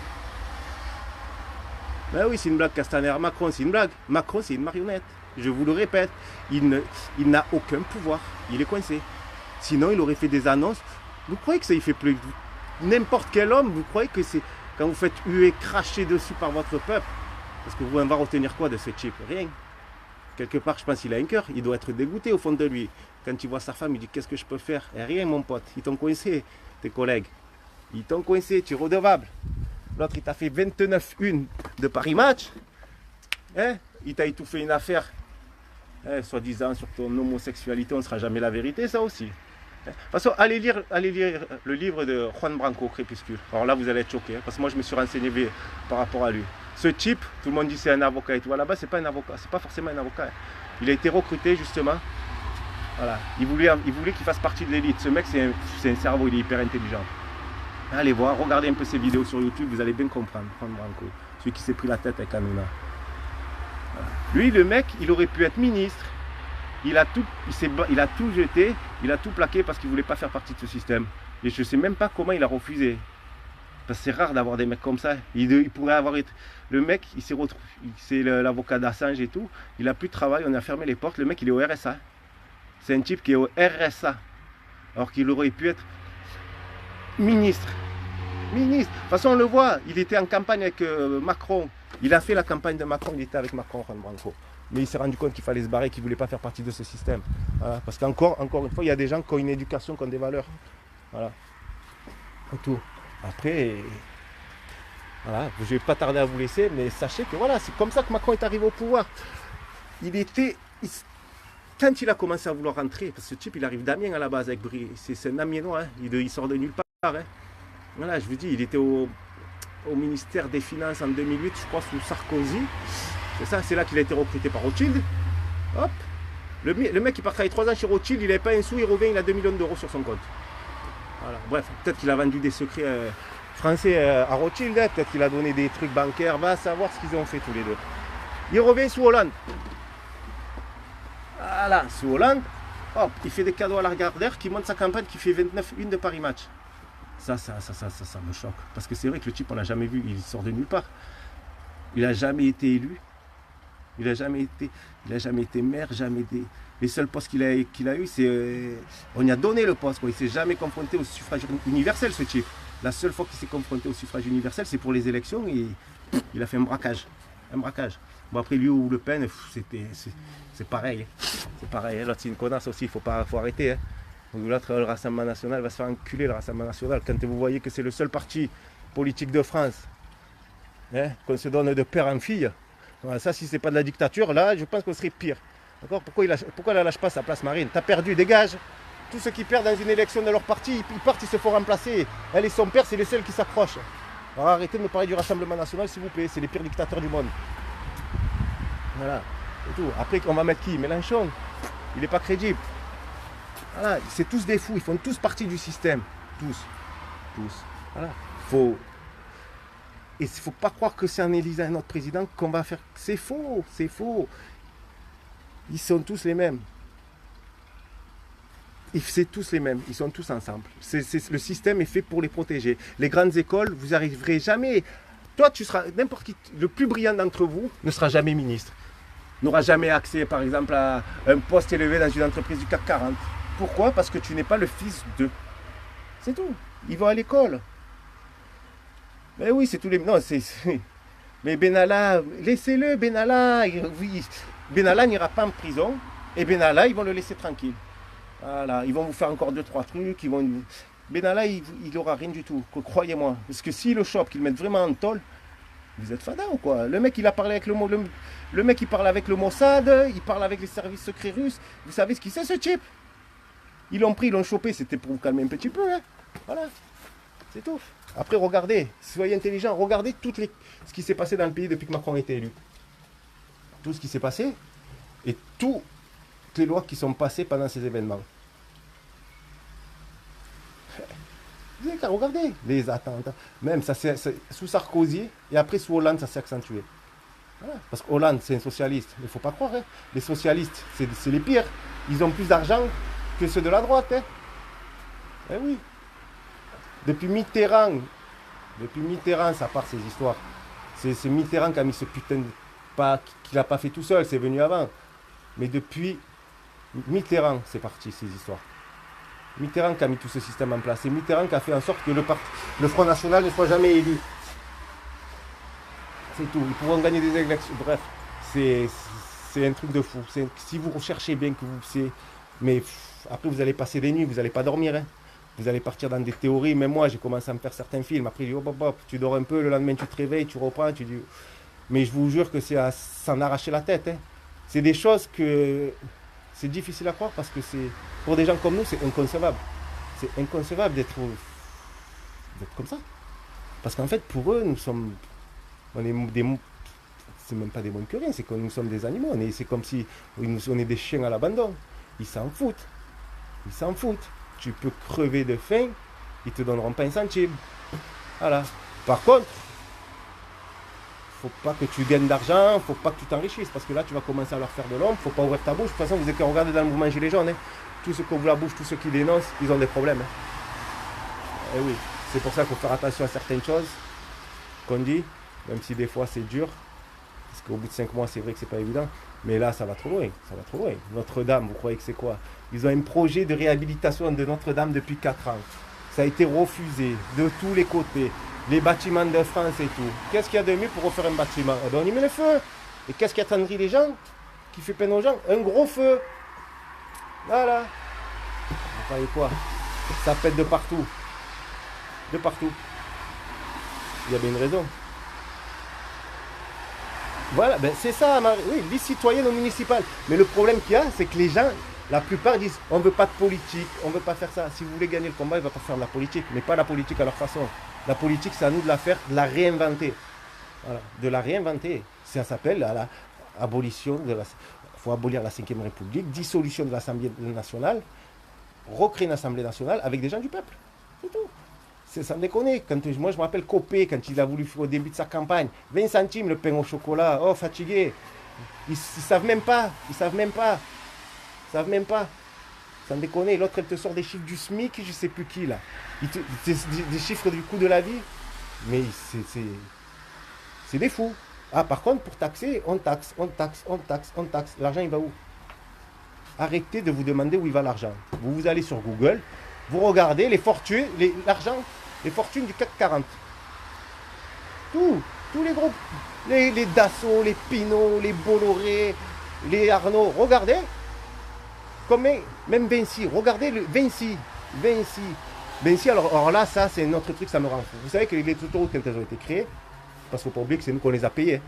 Ben oui, c'est une blague, Castaner. Macron, c'est une blague. Macron, c'est une marionnette. Je vous le répète, il n'a aucun pouvoir. Il est coincé. Sinon, il aurait fait des annonces. Vous croyez que ça, il fait plus... N'importe quel homme, vous croyez que c'est... Quand vous faites huer, cracher dessus par votre peuple, parce que vous allez retenir quoi de ce type? Rien. Quelque part, je pense qu'il a un cœur. Il doit être dégoûté au fond de lui. Quand il voit sa femme, il dit, qu'est-ce que je peux faire? Et rien, mon pote. Ils t'ont coincé, tes collègues. Ils t'ont coincé, tu es redevable. L'autre, il t'a fait 29-1 de Paris Match. Hein? Il t'a étouffé une affaire. Hein, soi-disant, sur ton homosexualité, on ne sera jamais la vérité, ça aussi. De toute façon, allez lire le livre de Juan Branco, Crépuscule. Alors là, vous allez être choqués, hein, parce que moi, je me suis renseigné par rapport à lui. Ce type, tout le monde dit c'est un avocat et tout. Là-bas, c'est pas un avocat, c'est pas forcément un avocat. Hein. Il a été recruté, justement. Voilà. Il voulait qu'il fasse partie de l'élite. Ce mec, c'est un cerveau, il est hyper intelligent. Allez voir, regardez un peu ses vidéos sur YouTube, vous allez bien comprendre, Juan Branco. Celui qui s'est pris la tête avec Hanouna. Voilà. Lui, le mec, il aurait pu être ministre. Il a tout jeté, il a tout plaqué parce qu'il ne voulait pas faire partie de ce système. Et je ne sais même pas comment il a refusé. Parce que c'est rare d'avoir des mecs comme ça. Il pourrait avoir été... Le mec, il s'est retrouvé, c'est l'avocat d'Assange et tout. Il n'a plus de travail, on a fermé les portes. Le mec, il est au RSA. C'est un type qui est au RSA. Alors qu'il aurait pu être ministre. De toute façon, on le voit. Il était en campagne avec Macron. Il a fait la campagne de Macron, il était avec Macron, Juan Branco. Mais il s'est rendu compte qu'il fallait se barrer, qu'il ne voulait pas faire partie de ce système. Voilà. Parce qu'encore une fois, il y a des gens qui ont une éducation, qui ont des valeurs. Voilà. Tout. Après, voilà, je ne vais pas tarder à vous laisser, mais sachez que voilà, c'est comme ça que Macron est arrivé au pouvoir. Quand il a commencé à vouloir rentrer, parce que ce type, il arrive d'Amiens à la base avec Brie, c'est un Amiénois, hein, il sort de nulle part. Hein. Voilà, je vous dis, il était au ministère des Finances en 2008, je crois, sous Sarkozy. C'est ça, c'est là qu'il a été recruté par Rothschild. Hop. Le mec, il part travailler 3 ans chez Rothschild, il n'avait pas un sou, il revient, il a 2 millions d'euros sur son compte. Voilà. Bref, peut-être qu'il a vendu des secrets français à Rothschild, hein. Peut-être qu'il a donné des trucs bancaires, va savoir ce qu'ils ont fait tous les deux. Il revient sous Hollande. Voilà, sous Hollande, hop, il fait des cadeaux à la Lagardère, qui monte sa campagne, qui fait 29-1 de Paris Match. Ça me choque. Parce que c'est vrai que le type, on l'a jamais vu, il sort de nulle part. Il n'a jamais été élu. Il n'a jamais été maire, jamais des... Les seuls postes qu'il a eu, c'est... on lui a donné le poste, quoi. Il ne s'est jamais confronté au suffrage universel, ce type. La seule fois qu'il s'est confronté au suffrage universel, c'est pour les élections et il a fait un braquage. Un braquage. Bon, après, lui ou Le Pen, c'est pareil. C'est pareil. L'autre, c'est une connasse aussi, faut arrêter. Hein. L'autre, le Rassemblement National va se faire enculer, le Rassemblement National. Quand vous voyez que c'est le seul parti politique de France, hein, qu'on se donne de père en fille, ça, si c'est pas de la dictature, là, je pense qu'on serait pire. D'accord ? Pourquoi elle ne lâche pas sa place, Marine ? T'as perdu, dégage. Tous ceux qui perdent dans une élection de leur parti, ils partent, ils se font remplacer. Elle et son père, c'est les seuls qui s'accrochent. Alors arrêtez de me parler du Rassemblement National, s'il vous plaît. C'est les pires dictateurs du monde. Voilà, c'est tout. Après, on va mettre qui ? Mélenchon. Il n'est pas crédible. Voilà, c'est tous des fous. Ils font tous partie du système. Tous. Voilà. Et il ne faut pas croire que c'est en élisant notre président qu'on va faire... C'est faux. Ils sont tous les mêmes. C'est tous les mêmes, ils sont tous ensemble. Le système est fait pour les protéger. Les grandes écoles, vous n'arriverez jamais. Toi, tu seras, n'importe qui, le plus brillant d'entre vous ne sera jamais ministre. N'aura jamais accès, par exemple, à un poste élevé dans une entreprise du CAC 40. Pourquoi ? Parce que tu n'es pas le fils d'eux. C'est tout. Ils vont à l'école. Mais oui, c'est tous les... Non, Mais Benalla, laissez-le, Benalla. Oui. Benalla n'ira pas en prison. Et Benalla, ils vont le laisser tranquille. Voilà, ils vont vous faire encore 2-3 trucs. Benalla, il n'aura rien du tout, croyez-moi. Parce que si le chope, qu'ils mettent vraiment en tôle, vous êtes fada ou quoi ? Le mec, il a parlé avec le mec, il parle avec le Mossad, il parle avec les services secrets russes. Vous savez ce qu'il c'est, ce type ? Ils l'ont pris, ils l'ont chopé, c'était pour vous calmer un petit peu. Hein. Voilà, c'est tout. Après, regardez, soyez intelligents, regardez ce qui s'est passé dans le pays depuis que Macron a été élu. Tout ce qui s'est passé et toutes les lois qui sont passées pendant ces événements. Regardez les attentats. Même ça, c'est sous Sarkozy et après sous Hollande, ça s'est accentué. Voilà. Parce que Hollande, c'est un socialiste. Il ne faut pas croire. Hein. Les socialistes, c'est les pires. Ils ont plus d'argent que ceux de la droite. Hein. Eh oui. Depuis Mitterrand, ça part ces histoires. C'est Mitterrand qui a mis ce putain de pas, qu'il n'a pas fait tout seul, c'est venu avant. Mais depuis Mitterrand, c'est parti ces histoires. Mitterrand qui a mis tout ce système en place. C'est Mitterrand qui a fait en sorte que le Front National ne soit jamais élu. C'est tout. Ils pourront gagner des élections. Bref, c'est un truc de fou. Si vous recherchez bien que vous... Mais après, vous allez passer des nuits, vous n'allez pas dormir. Hein. Vous allez partir dans des théories. Même moi, j'ai commencé à me faire certains films. Après, je dis, tu dors un peu, le lendemain, tu te réveilles, tu reprends, tu dis... Mais je vous jure que c'est à s'en arracher la tête. Hein. C'est des choses que... C'est difficile à croire parce que pour des gens comme nous, c'est inconcevable. C'est inconcevable d'être comme ça. Parce qu'en fait, pour eux, c'est même pas des moins que rien, c'est que nous sommes des animaux. C'est comme si on est des chiens à l'abandon. Ils s'en foutent. Tu peux crever de faim, ils te donneront pas un centime. Voilà. Par contre, faut pas que tu gagnes d'argent, faut pas que tu t'enrichisses, parce que là tu vas commencer à leur faire de l'ombre, faut pas ouvrir ta bouche. De toute façon, vous êtes qu'à regarder dans le mouvement Gilets jaunes, hein. Tous ceux qui ouvrent la bouche, tous ceux qui dénoncent, ils ont des problèmes. Hein. Et oui, c'est pour ça qu'il faut faire attention à certaines choses qu'on dit, même si des fois c'est dur, parce qu'au bout de 5 mois, c'est vrai que c'est pas évident, mais là ça va trop loin, Notre-Dame, vous croyez que c'est quoi? Ils ont un projet de réhabilitation de Notre-Dame depuis 4 ans. Ça a été refusé de tous les côtés. Les bâtiments de France et tout. Qu'est-ce qu'il y a de mieux pour refaire un bâtiment? Eh bien, on y met le feu. Et qu'est-ce qui attendrit les gens? Qui fait peine aux gens? Un gros feu. Voilà. Vous voyez quoi? Ça pète de partout. De partout. Il y a bien une raison. Voilà, ben c'est ça, oui, les citoyennes au municipal. Mais le problème qu'il y a, c'est que les gens, la plupart disent, on ne veut pas de politique, on ne veut pas faire ça. Si vous voulez gagner le combat, il ne va pas faire de la politique, mais pas la politique à leur façon. La politique, c'est à nous de la faire, de la réinventer. Voilà, de la réinventer. Ça s'appelle l'abolition de la... Il faut abolir la Ve République, dissolution de l'Assemblée nationale, recréer une Assemblée nationale avec des gens du peuple. C'est tout. C'est sans déconner. Moi, je me rappelle Copé, quand il a voulu faire au début de sa campagne, 20 centimes le pain au chocolat, oh, fatigué. Ils ne savent même pas. Sans déconner. L'autre, elle te sort des chiffres du SMIC, je ne sais plus qui, là. Des chiffres du coût de la vie. Mais c'est des fous. Ah, par contre, pour taxer, on taxe, on taxe, on taxe, on taxe. L'argent, il va où? Arrêtez de vous demander où il va l'argent. Vous allez sur Google, vous regardez les fortunes, l'argent, les fortunes du CAC 40. Tous les groupes, les Dassault, les Pinot, les Bolloré, les Arnaud, regardez. Même Vinci, regardez le Vinci, alors là, ça, c'est notre truc, ça me rend fou. Vous savez que les autoroutes, quand elles ont été créées, parce qu'il ne faut pas oublier que c'est nous qu'on les a payées.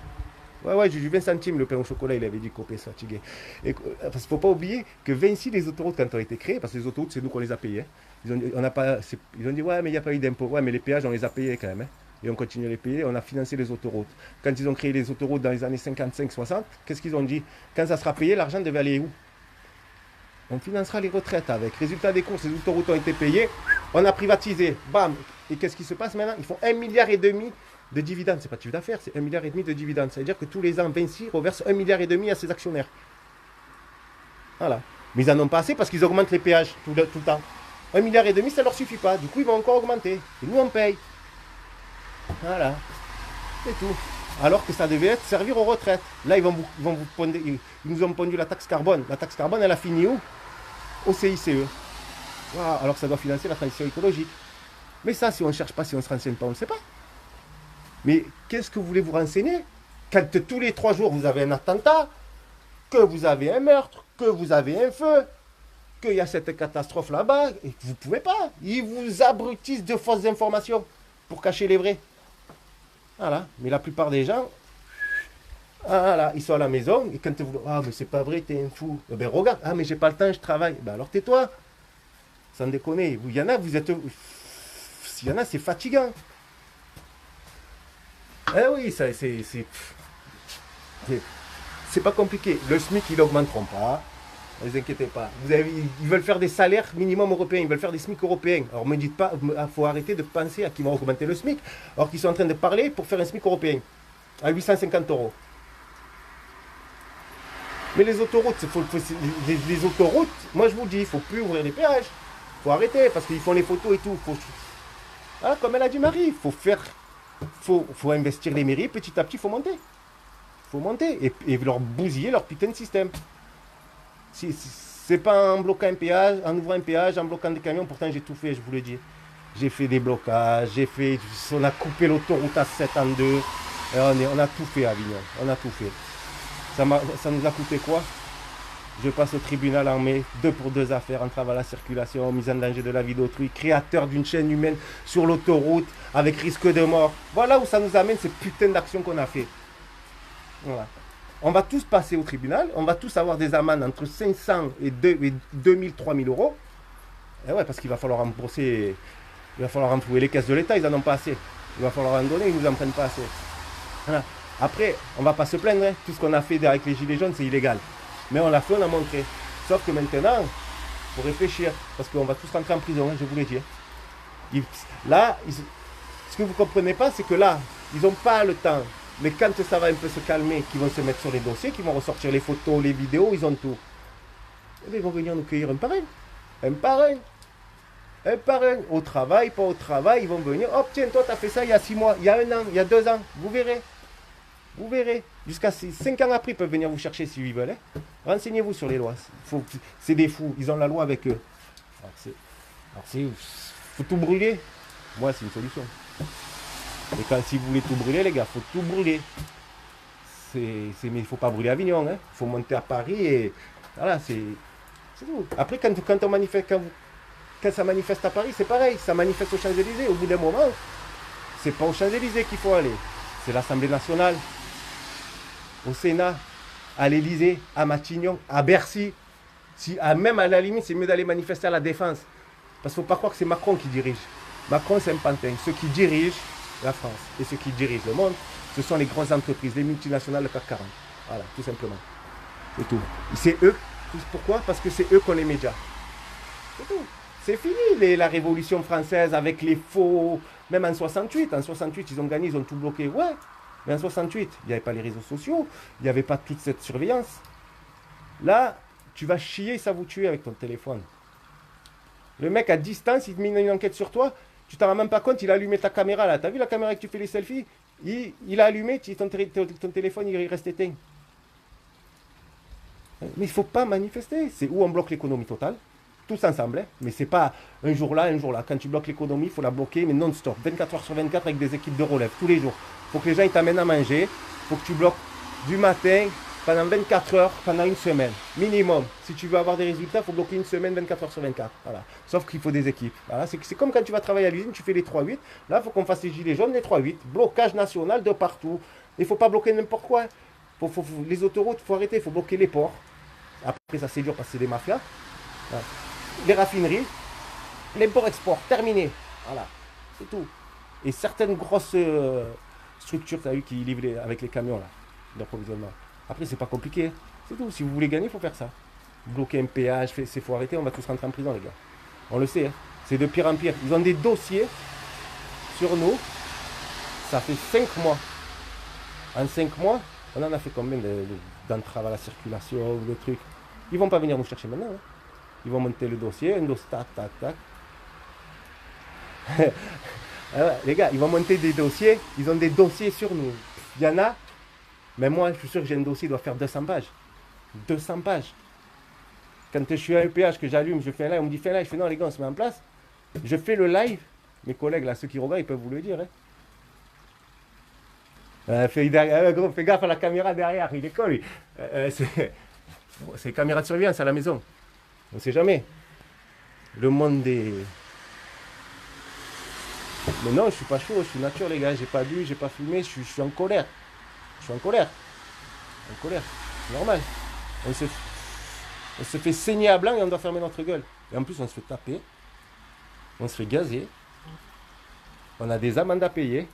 Ouais, j'ai eu 20 centimes le pain au chocolat, il avait dit Copé, soit fatigué. Parce qu'il ne faut pas oublier que Vinci, les autoroutes, quand elles ont été créées, parce que les autoroutes, c'est nous qu'on les a payées. Ils ont dit, ouais, mais il n'y a pas eu d'impôt. Ouais, mais les péages, on les a payés quand même. Hein. Et on continue à les payer, on a financé les autoroutes. Quand ils ont créé les autoroutes dans les années 55-60, qu'est-ce qu'ils ont dit? Quand ça sera payé, l'argent devait aller où? On financera les retraites avec. Résultat des courses, les autoroutes ont été payées, on a privatisé, bam. Et qu'est-ce qui se passe maintenant? Ils font 1,5 milliard de dividendes. C'est pas de chiffre d'affaires, c'est 1,5 milliard de dividendes. Ça veut dire que tous les ans, Vinci reverse 1,5 milliard à ses actionnaires. Voilà. Mais ils n'en ont pas assez parce qu'ils augmentent les péages tout le temps. 1,5 milliard, ça ne leur suffit pas. Du coup, ils vont encore augmenter. Et nous, on paye. Voilà. C'est tout. Alors que ça devait servir aux retraites. Là, ils nous ont pondu la taxe carbone. La taxe carbone, elle a fini où? Au CICE. Voilà. Alors que ça doit financer la transition écologique. Mais ça, si on ne cherche pas, si on ne se renseigne pas, on ne sait pas. Mais qu'est-ce que vous voulez vous renseigner? Quand tous les 3 jours, vous avez un attentat, que vous avez un meurtre, que vous avez un feu, qu'il y a cette catastrophe là-bas, et que vous ne pouvez pas. Ils vous abrutissent de fausses informations pour cacher les vrais. Voilà. Mais la plupart des gens, voilà, ils sont à la maison, et quand vous... Ah, mais c'est pas vrai, t'es un fou. Eh ben regarde, ah, mais j'ai pas le temps, je travaille. Ben alors tais-toi. Sans déconner. Il y en a, vous êtes... Il y en a, c'est fatigant. Eh oui, c'est pas compliqué. Le SMIC, ils n'augmenteront pas. Ne vous inquiétez pas. Ils veulent faire des salaires minimum européens. Ils veulent faire des SMIC européens. Alors, ne me dites pas, il faut arrêter de penser à qu'ils vont augmenter le SMIC. Alors qu'ils sont en train de parler pour faire un SMIC européen à 850 €. Mais les autoroutes, les autoroutes, moi je vous dis, il ne faut plus ouvrir les péages. Il faut arrêter parce qu'ils font les photos et tout. Voilà, comme elle a dit Marie, faut investir les mairies, petit à petit, il faut monter. Il faut monter et leur bousiller leur putain de système. C'est pas en bloquant un péage, en ouvrant un péage, en bloquant des camions, pourtant j'ai tout fait, je vous le dis. J'ai fait des blocages, on a coupé l'autoroute A7 en deux. Et on a tout fait à Avignon, on a tout fait. Ça nous a coûté quoi? Je passe au tribunal en mai, 2 pour 2 affaires, entrave à la circulation, mise en danger de la vie d'autrui, créateur d'une chaîne humaine sur l'autoroute avec risque de mort. Voilà où ça nous amène ces putains d'actions qu'on a fait. Voilà. On va tous passer au tribunal, on va tous avoir des amendes entre 500 et 2000, 3000 €. Et ouais, parce qu'il va falloir rembourser, il va falloir renflouer les caisses de l'État, ils n'en ont pas assez. Il va falloir en donner, ils ne nous en prennent pas assez. Voilà. Après, on ne va pas se plaindre, hein. Tout ce qu'on a fait avec les gilets jaunes, c'est illégal. Mais on l'a fait, on a montré. Sauf que maintenant, il faut réfléchir, parce qu'on va tous rentrer en prison, hein, je vous l'ai dit. Là, ce que vous ne comprenez pas, c'est que là, ils n'ont pas le temps. Mais quand ça va un peu se calmer, qu'ils vont se mettre sur les dossiers, qu'ils vont ressortir les photos, les vidéos, ils ont tout. Et bien, ils vont venir nous cueillir un par un. Un par un. Un par un. Au travail, pas au travail, ils vont venir. Hop, tiens, toi, tu as fait ça il y a 6 mois, il y a 1 an, il y a 2 ans. Vous verrez. Vous verrez. Jusqu'à 5 ans après, ils peuvent venir vous chercher s'ils veulent. Hein. Renseignez-vous sur les lois. C'est des fous. Ils ont la loi avec eux. Il faut tout brûler. Moi, c'est une solution. Et si vous voulez tout brûler, les gars, il faut tout brûler. Mais il ne faut pas brûler Avignon. Il faut monter à Paris et voilà, c'est tout. Après, quand on manifeste, quand ça manifeste à Paris, c'est pareil. Ça manifeste aux Champs-Élysées. Au bout d'un moment, c'est pas aux Champs-Élysées qu'il faut aller. C'est l'Assemblée nationale, au Sénat, à l'Élysée, à Matignon, à Bercy. Même à la limite, c'est mieux d'aller manifester à la Défense. Parce qu'il ne faut pas croire que c'est Macron qui dirige. Macron, c'est un pantin. Ceux qui dirigent la France et ceux qui dirigent le monde, ce sont les grandes entreprises, les multinationales, le CAC 40. Voilà, tout simplement. C'est tout. C'est eux. Pourquoi? Parce que c'est eux qui ont les médias. C'est tout. C'est fini la Révolution française avec les faux. Même en 68. En 68, ils ont gagné, ils ont tout bloqué. Ouais. Mais en 68, il n'y avait pas les réseaux sociaux. Il n'y avait pas toute cette surveillance. Là, tu vas chier, ça vous tuer avec ton téléphone. Le mec à distance, il te met une enquête sur toi. Tu t'en rends même pas compte, il a allumé ta caméra là. T'as vu la caméra que tu fais les selfies? Il a allumé, ton téléphone il reste éteint. Mais il ne faut pas manifester. C'est où on bloque l'économie totale, tous ensemble. Hein. Mais c'est pas un jour là, un jour là. Quand tu bloques l'économie, il faut la bloquer, mais non-stop. 24 heures sur 24 avec des équipes de relève, tous les jours. Il faut que les gens ils t'amènent à manger. Il faut que tu bloques du matin pendant 24 heures, pendant une semaine. Minimum. Si tu veux avoir des résultats, il faut bloquer une semaine 24 heures sur 24. Voilà. Sauf qu'il faut des équipes. Voilà. C'est comme quand tu vas travailler à l'usine, tu fais les 3-8. Là, il faut qu'on fasse les gilets jaunes, les 3-8. Blocage national de partout. Il ne faut pas bloquer n'importe quoi. Les autoroutes, il faut arrêter. Il faut bloquer les ports. Après, ça c'est dur parce que c'est des mafias. Voilà. Les raffineries, l'import-export, terminé. Voilà, c'est tout. Et certaines grosses structures, tu as vu, qui livrent avec les camions là, d'approvisionnement. Après, c'est pas compliqué. C'est tout. Si vous voulez gagner, il faut faire ça. Bloquer un péage, il faut arrêter, on va tous rentrer en prison, les gars. On le sait, hein. C'est de pire en pire. Ils ont des dossiers sur nous. Ça fait 5 mois. En 5 mois, on en a fait combien d'entraves à la circulation, de trucs. Ils vont pas venir nous chercher maintenant. Hein. Ils vont monter le dossier, un dossier, tac, tac, tac. Alors, les gars, ils vont monter des dossiers. Ils ont des dossiers sur nous. Il y en a. Mais moi, je suis sûr que j'ai un dossier qui doit faire 200 pages. 200 pages. Quand je suis à un péage, que j'allume, je fais un live, on me dit fais un live. Je fais non, les gars, on se met en place. Je fais le live. Mes collègues, là, ceux qui regardent, ils peuvent vous le dire. Hein. Gros, fais gaffe à la caméra derrière. Il est con, lui. C'est caméra de surveillance à la maison. On ne sait jamais. Le monde des... Mais non, je suis pas chaud, je suis nature, les gars. J'ai pas bu, j'ai pas fumé, je suis en colère. Je suis en colère. En colère. C'est normal. On se fait saigner à blanc et on doit fermer notre gueule. Et en plus, on se fait taper. On se fait gazer. On a des amendes à payer.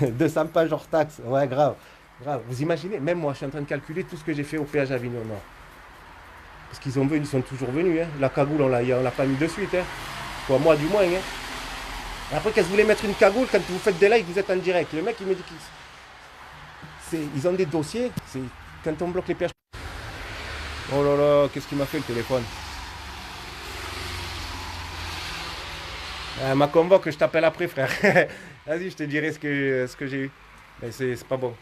200 pages hors taxe. Ouais, grave. Grave. Vous imaginez, même moi, je suis en train de calculer tout ce que j'ai fait au péage Avignon Nord. Parce qu'ils sont venus, ils sont toujours venus. Hein. La cagoule, on l'a pas mis de suite. Hein. Quoi, moi du moins. Hein. Après, quand vous voulez mettre une cagoule, quand vous faites des lives, vous êtes en direct. Le mec, il me dit qu'ils ont des dossiers. C'est quand on bloque les péages. Oh là là, qu'est-ce qu'il m'a fait le téléphone? Ma convoque, je t'appelle après, frère. Vas-y, je te dirai ce que j'ai eu. Mais c'est pas bon.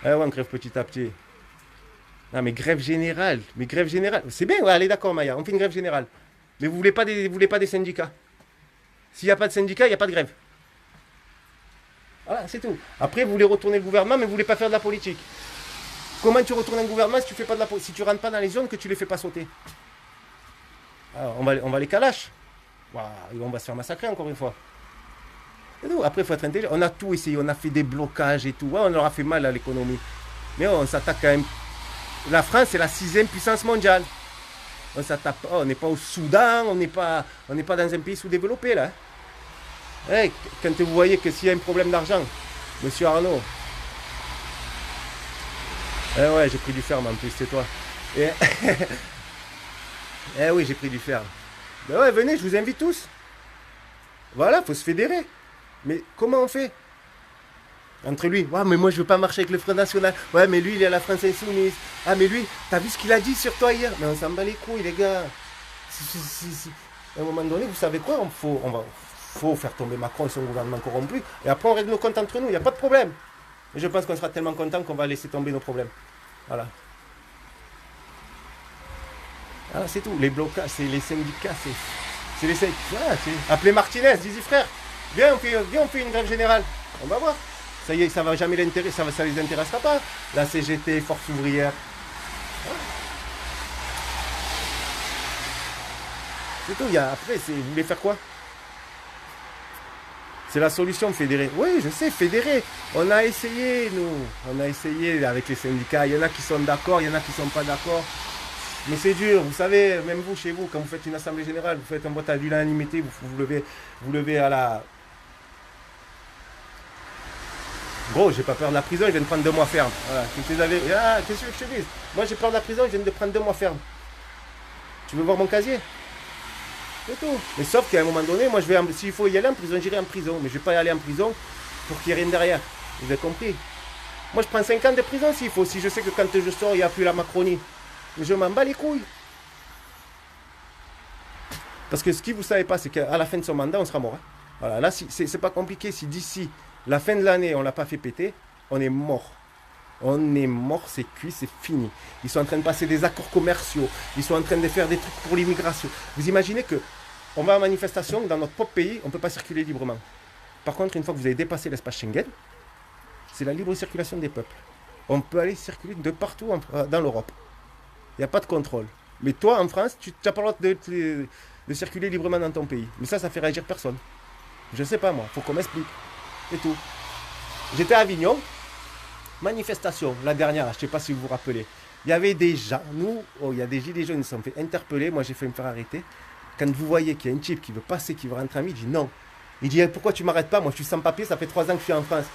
Ah ouais, on crève petit à petit. Ah, mais grève générale. Mais grève générale. C'est bien, ouais, allez, d'accord, Maya. On fait une grève générale. Mais vous voulez pas des syndicats. S'il n'y a pas de syndicats, il n'y a pas de grève. Voilà, c'est tout. Après, vous voulez retourner le gouvernement, mais vous voulez pas faire de la politique. Comment tu retournes un gouvernement si tu fais pas de la politique, si tu rentres pas dans les zones que tu les fais pas sauter? Alors, on va les calaches. Wow, et on va se faire massacrer encore une fois. Après, il faut être intelligent. On a tout essayé, on a fait des blocages et tout. Ouais, on leur a fait mal à l'économie. Mais on s'attaque quand même. La France est la 6e puissance mondiale. On s'attaque. Oh, on n'est pas au Soudan, on n'est pas dans un pays sous-développé là. Hey, quand vous voyez que s'il y a un problème d'argent, monsieur Arnaud. Eh ouais, j'ai pris du ferme en plus, c'est toi. Eh oui, j'ai pris du ferme. Ben ouais, venez, je vous invite tous. Voilà, faut se fédérer. Mais comment on fait? Entre lui, ouais, mais moi je veux pas marcher avec le Front National. Ouais, mais lui il est à la France Insoumise. Ah, mais lui, t'as vu ce qu'il a dit sur toi hier? Mais on s'en bat les couilles, les gars. À un moment donné, vous savez quoi? Faut faire tomber Macron et son gouvernement corrompu. Et après, on règle nos comptes entre nous, il n'y a pas de problème. Et je pense qu'on sera tellement content qu'on va laisser tomber nos problèmes. Voilà. Ah, c'est tout. Les blocages, c'est les syndicats, c'est les syndicats. Voilà, appelez Martinez, dis-y frère. Viens, on fait une grève générale. On va voir. Ça y est, ça va jamais l'intéresser, ça les intéressera pas. La CGT, Force ouvrière. Voilà. C'est tout. Après, vous voulez faire quoi? C'est la solution, fédérer. Oui, je sais, fédérer. On a essayé, nous. On a essayé avec les syndicats. Il y en a qui sont d'accord, il y en a qui ne sont pas d'accord. Mais c'est dur, vous savez, même vous, chez vous, quand vous faites une assemblée générale, vous faites un vote à l'unanimité, vous levez à la... Gros, j'ai pas peur de la prison, je viens de prendre 2 mois ferme. Voilà. Qu'est-ce que je te dise? Moi, j'ai peur de la prison, je viens de prendre 2 mois ferme. Tu veux voir mon casier? C'est tout. Mais sauf qu'à un moment donné, moi, s'il faut y aller en prison, j'irai en prison. Mais je ne vais pas y aller en prison pour qu'il n'y ait rien derrière. Vous avez compris? Moi, je prends 5 ans de prison s'il faut. Si je sais que quand je sors, il n'y a plus la Macronie. Mais je m'en bats les couilles. Parce que ce que vous ne savez pas, c'est qu'à la fin de son mandat, on sera mort. Hein. Voilà, là, c'est pas compliqué. Si d'ici la fin de l'année, on l'a pas fait péter, on est mort. On est mort, c'est cuit, c'est fini. Ils sont en train de passer des accords commerciaux. Ils sont en train de faire des trucs pour l'immigration. Vous imaginez que on va en manifestation, dans notre propre pays, on ne peut pas circuler librement. Par contre, une fois que vous avez dépassé l'espace Schengen, c'est la libre circulation des peuples. On peut aller circuler de partout dans l'Europe. Il n'y a pas de contrôle. Mais toi, en France, tu n'as pas le droit de circuler librement dans ton pays. Mais ça fait réagir personne. Je ne sais pas moi, il faut qu'on m'explique. C'est tout. J'étais à Avignon, manifestation, la dernière, je ne sais pas si vous vous rappelez. Il y avait des gens, il y a des gilets jaunes, ils se sont fait interpeller, moi j'ai fait me faire arrêter. Quand vous voyez qu'il y a un type qui veut passer, qui veut rentrer en ville, il dit non. Il dit pourquoi tu m'arrêtes pas, moi je suis sans papier, ça fait 3 ans que je suis en France.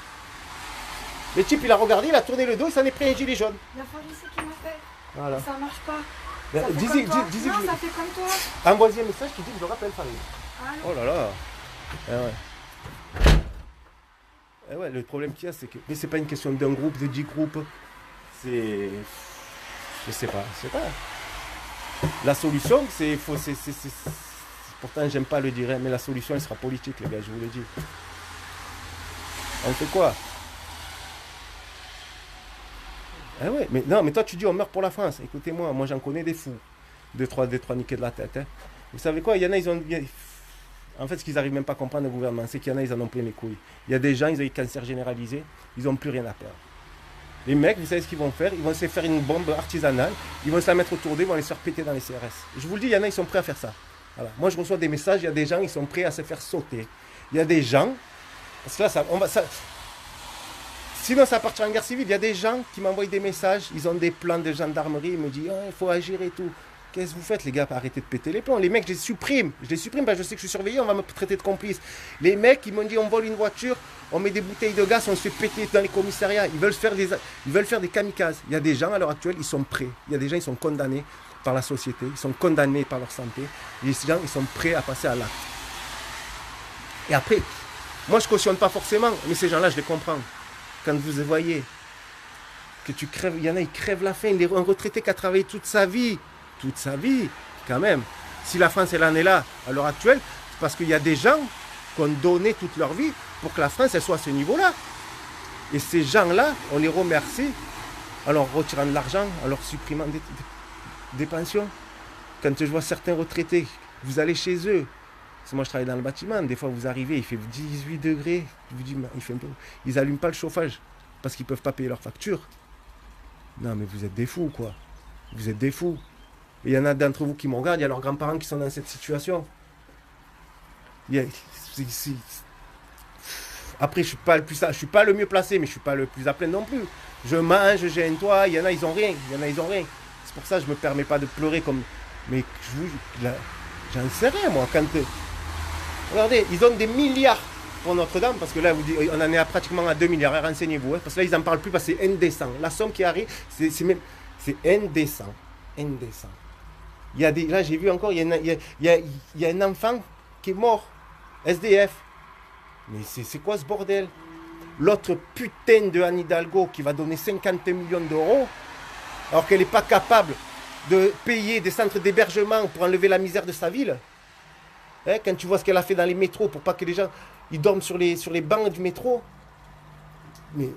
Le type il a regardé, il a tourné le dos, il s'en est pris un gilet jaune. La police qui m'a fait. Voilà. Ça marche pas. Non, Ça fait comme toi. Envoyez un message qui dit que je le rappelle Farid. Allô. Oh là là. Eh ouais. Eh ouais, le problème qu'il y a, c'est que. Mais c'est pas une question d'un groupe, de 10 groupes. C'est. Je sais pas. La solution, c'est. Pourtant, j'aime pas le dire, mais la solution, elle sera politique, les gars, je vous le dis. On fait quoi? Ah ouais, mais non, mais toi tu dis on meurt pour la France. Écoutez-moi, moi j'en connais des fous. Deux, trois niqués de la tête. Hein. Vous savez quoi, il y en a, ils ont. En fait, ce qu'ils n'arrivent même pas à comprendre le gouvernement, c'est qu'il y en a, ils en ont plein les couilles. Il y a des gens, ils ont eu cancer généralisé, ils n'ont plus rien à perdre. Les mecs, vous savez ce qu'ils vont faire? Ils vont se faire une bombe artisanale, ils vont se la mettre autour d'eux, ils vont les faire péter dans les CRS. Je vous le dis, il y en a, ils sont prêts à faire ça. Voilà. Moi, je reçois des messages, il y a des gens, ils sont prêts à se faire sauter. Il y a des gens. Parce que là, sinon, ça partira en guerre civile. Il y a des gens qui m'envoient des messages, ils ont des plans de gendarmerie, ils me disent il faut agir et tout. Qu'est-ce que vous faites, les gars? Arrêtez de péter les plombs. Les mecs, je les supprime. Parce que je sais que je suis surveillé, on va me traiter de complice. Les mecs, ils m'ont dit on vole une voiture, on met des bouteilles de gaz, on se fait péter dans les commissariats. Ils veulent faire des kamikazes. Il y a des gens, à l'heure actuelle, ils sont prêts. Il y a des gens, ils sont condamnés par la société, ils sont condamnés par leur santé. Et ces gens, ils sont prêts à passer à l'acte. Et après, moi, je ne cautionne pas forcément, mais ces gens-là, je les comprends. Quand vous voyez que tu crèves, il y en a, ils crèvent la faim. Un retraité qui a travaillé toute sa vie, quand même. Si la France, elle en est là, à l'heure actuelle, c'est parce qu'il y a des gens qui ont donné toute leur vie pour que la France, elle soit à ce niveau-là. Et ces gens-là, on les remercie en leur retirant de l'argent, en leur supprimant des pensions. Quand je vois certains retraités, vous allez chez eux. Parce que moi, je travaille dans le bâtiment. Des fois, vous arrivez, il fait 18 degrés. Je vous dis, ils n'allument pas le chauffage parce qu'ils ne peuvent pas payer leurs factures. Non, mais vous êtes des fous, quoi. Vous êtes des fous. Et il y en a d'entre vous qui me regardent, il y a leurs grands-parents qui sont dans cette situation. Après, je ne suis pas le mieux placé, mais je ne suis pas le plus à plaindre non plus. Je mange, j'ai un toit, il y en a, ils n'ont rien. C'est pour ça que je ne me permets pas de pleurer comme... Mais j'en sais rien, moi. Regardez, ils ont des milliards pour Notre-Dame, parce que là, on en est pratiquement à 2 milliards. Renseignez-vous, hein, parce que là, ils n'en parlent plus, parce que c'est indécent. La somme qui arrive, c'est indécent. Indécent. Là, j'ai vu encore, il y a un enfant qui est mort, SDF. Mais c'est quoi ce bordel? L'autre putain de Anne Hidalgo qui va donner 50 millions d'euros, alors qu'elle n'est pas capable de payer des centres d'hébergement pour enlever la misère de sa ville. Hein, quand tu vois ce qu'elle a fait dans les métros pour pas que les gens ils dorment sur les bancs du métro. Mais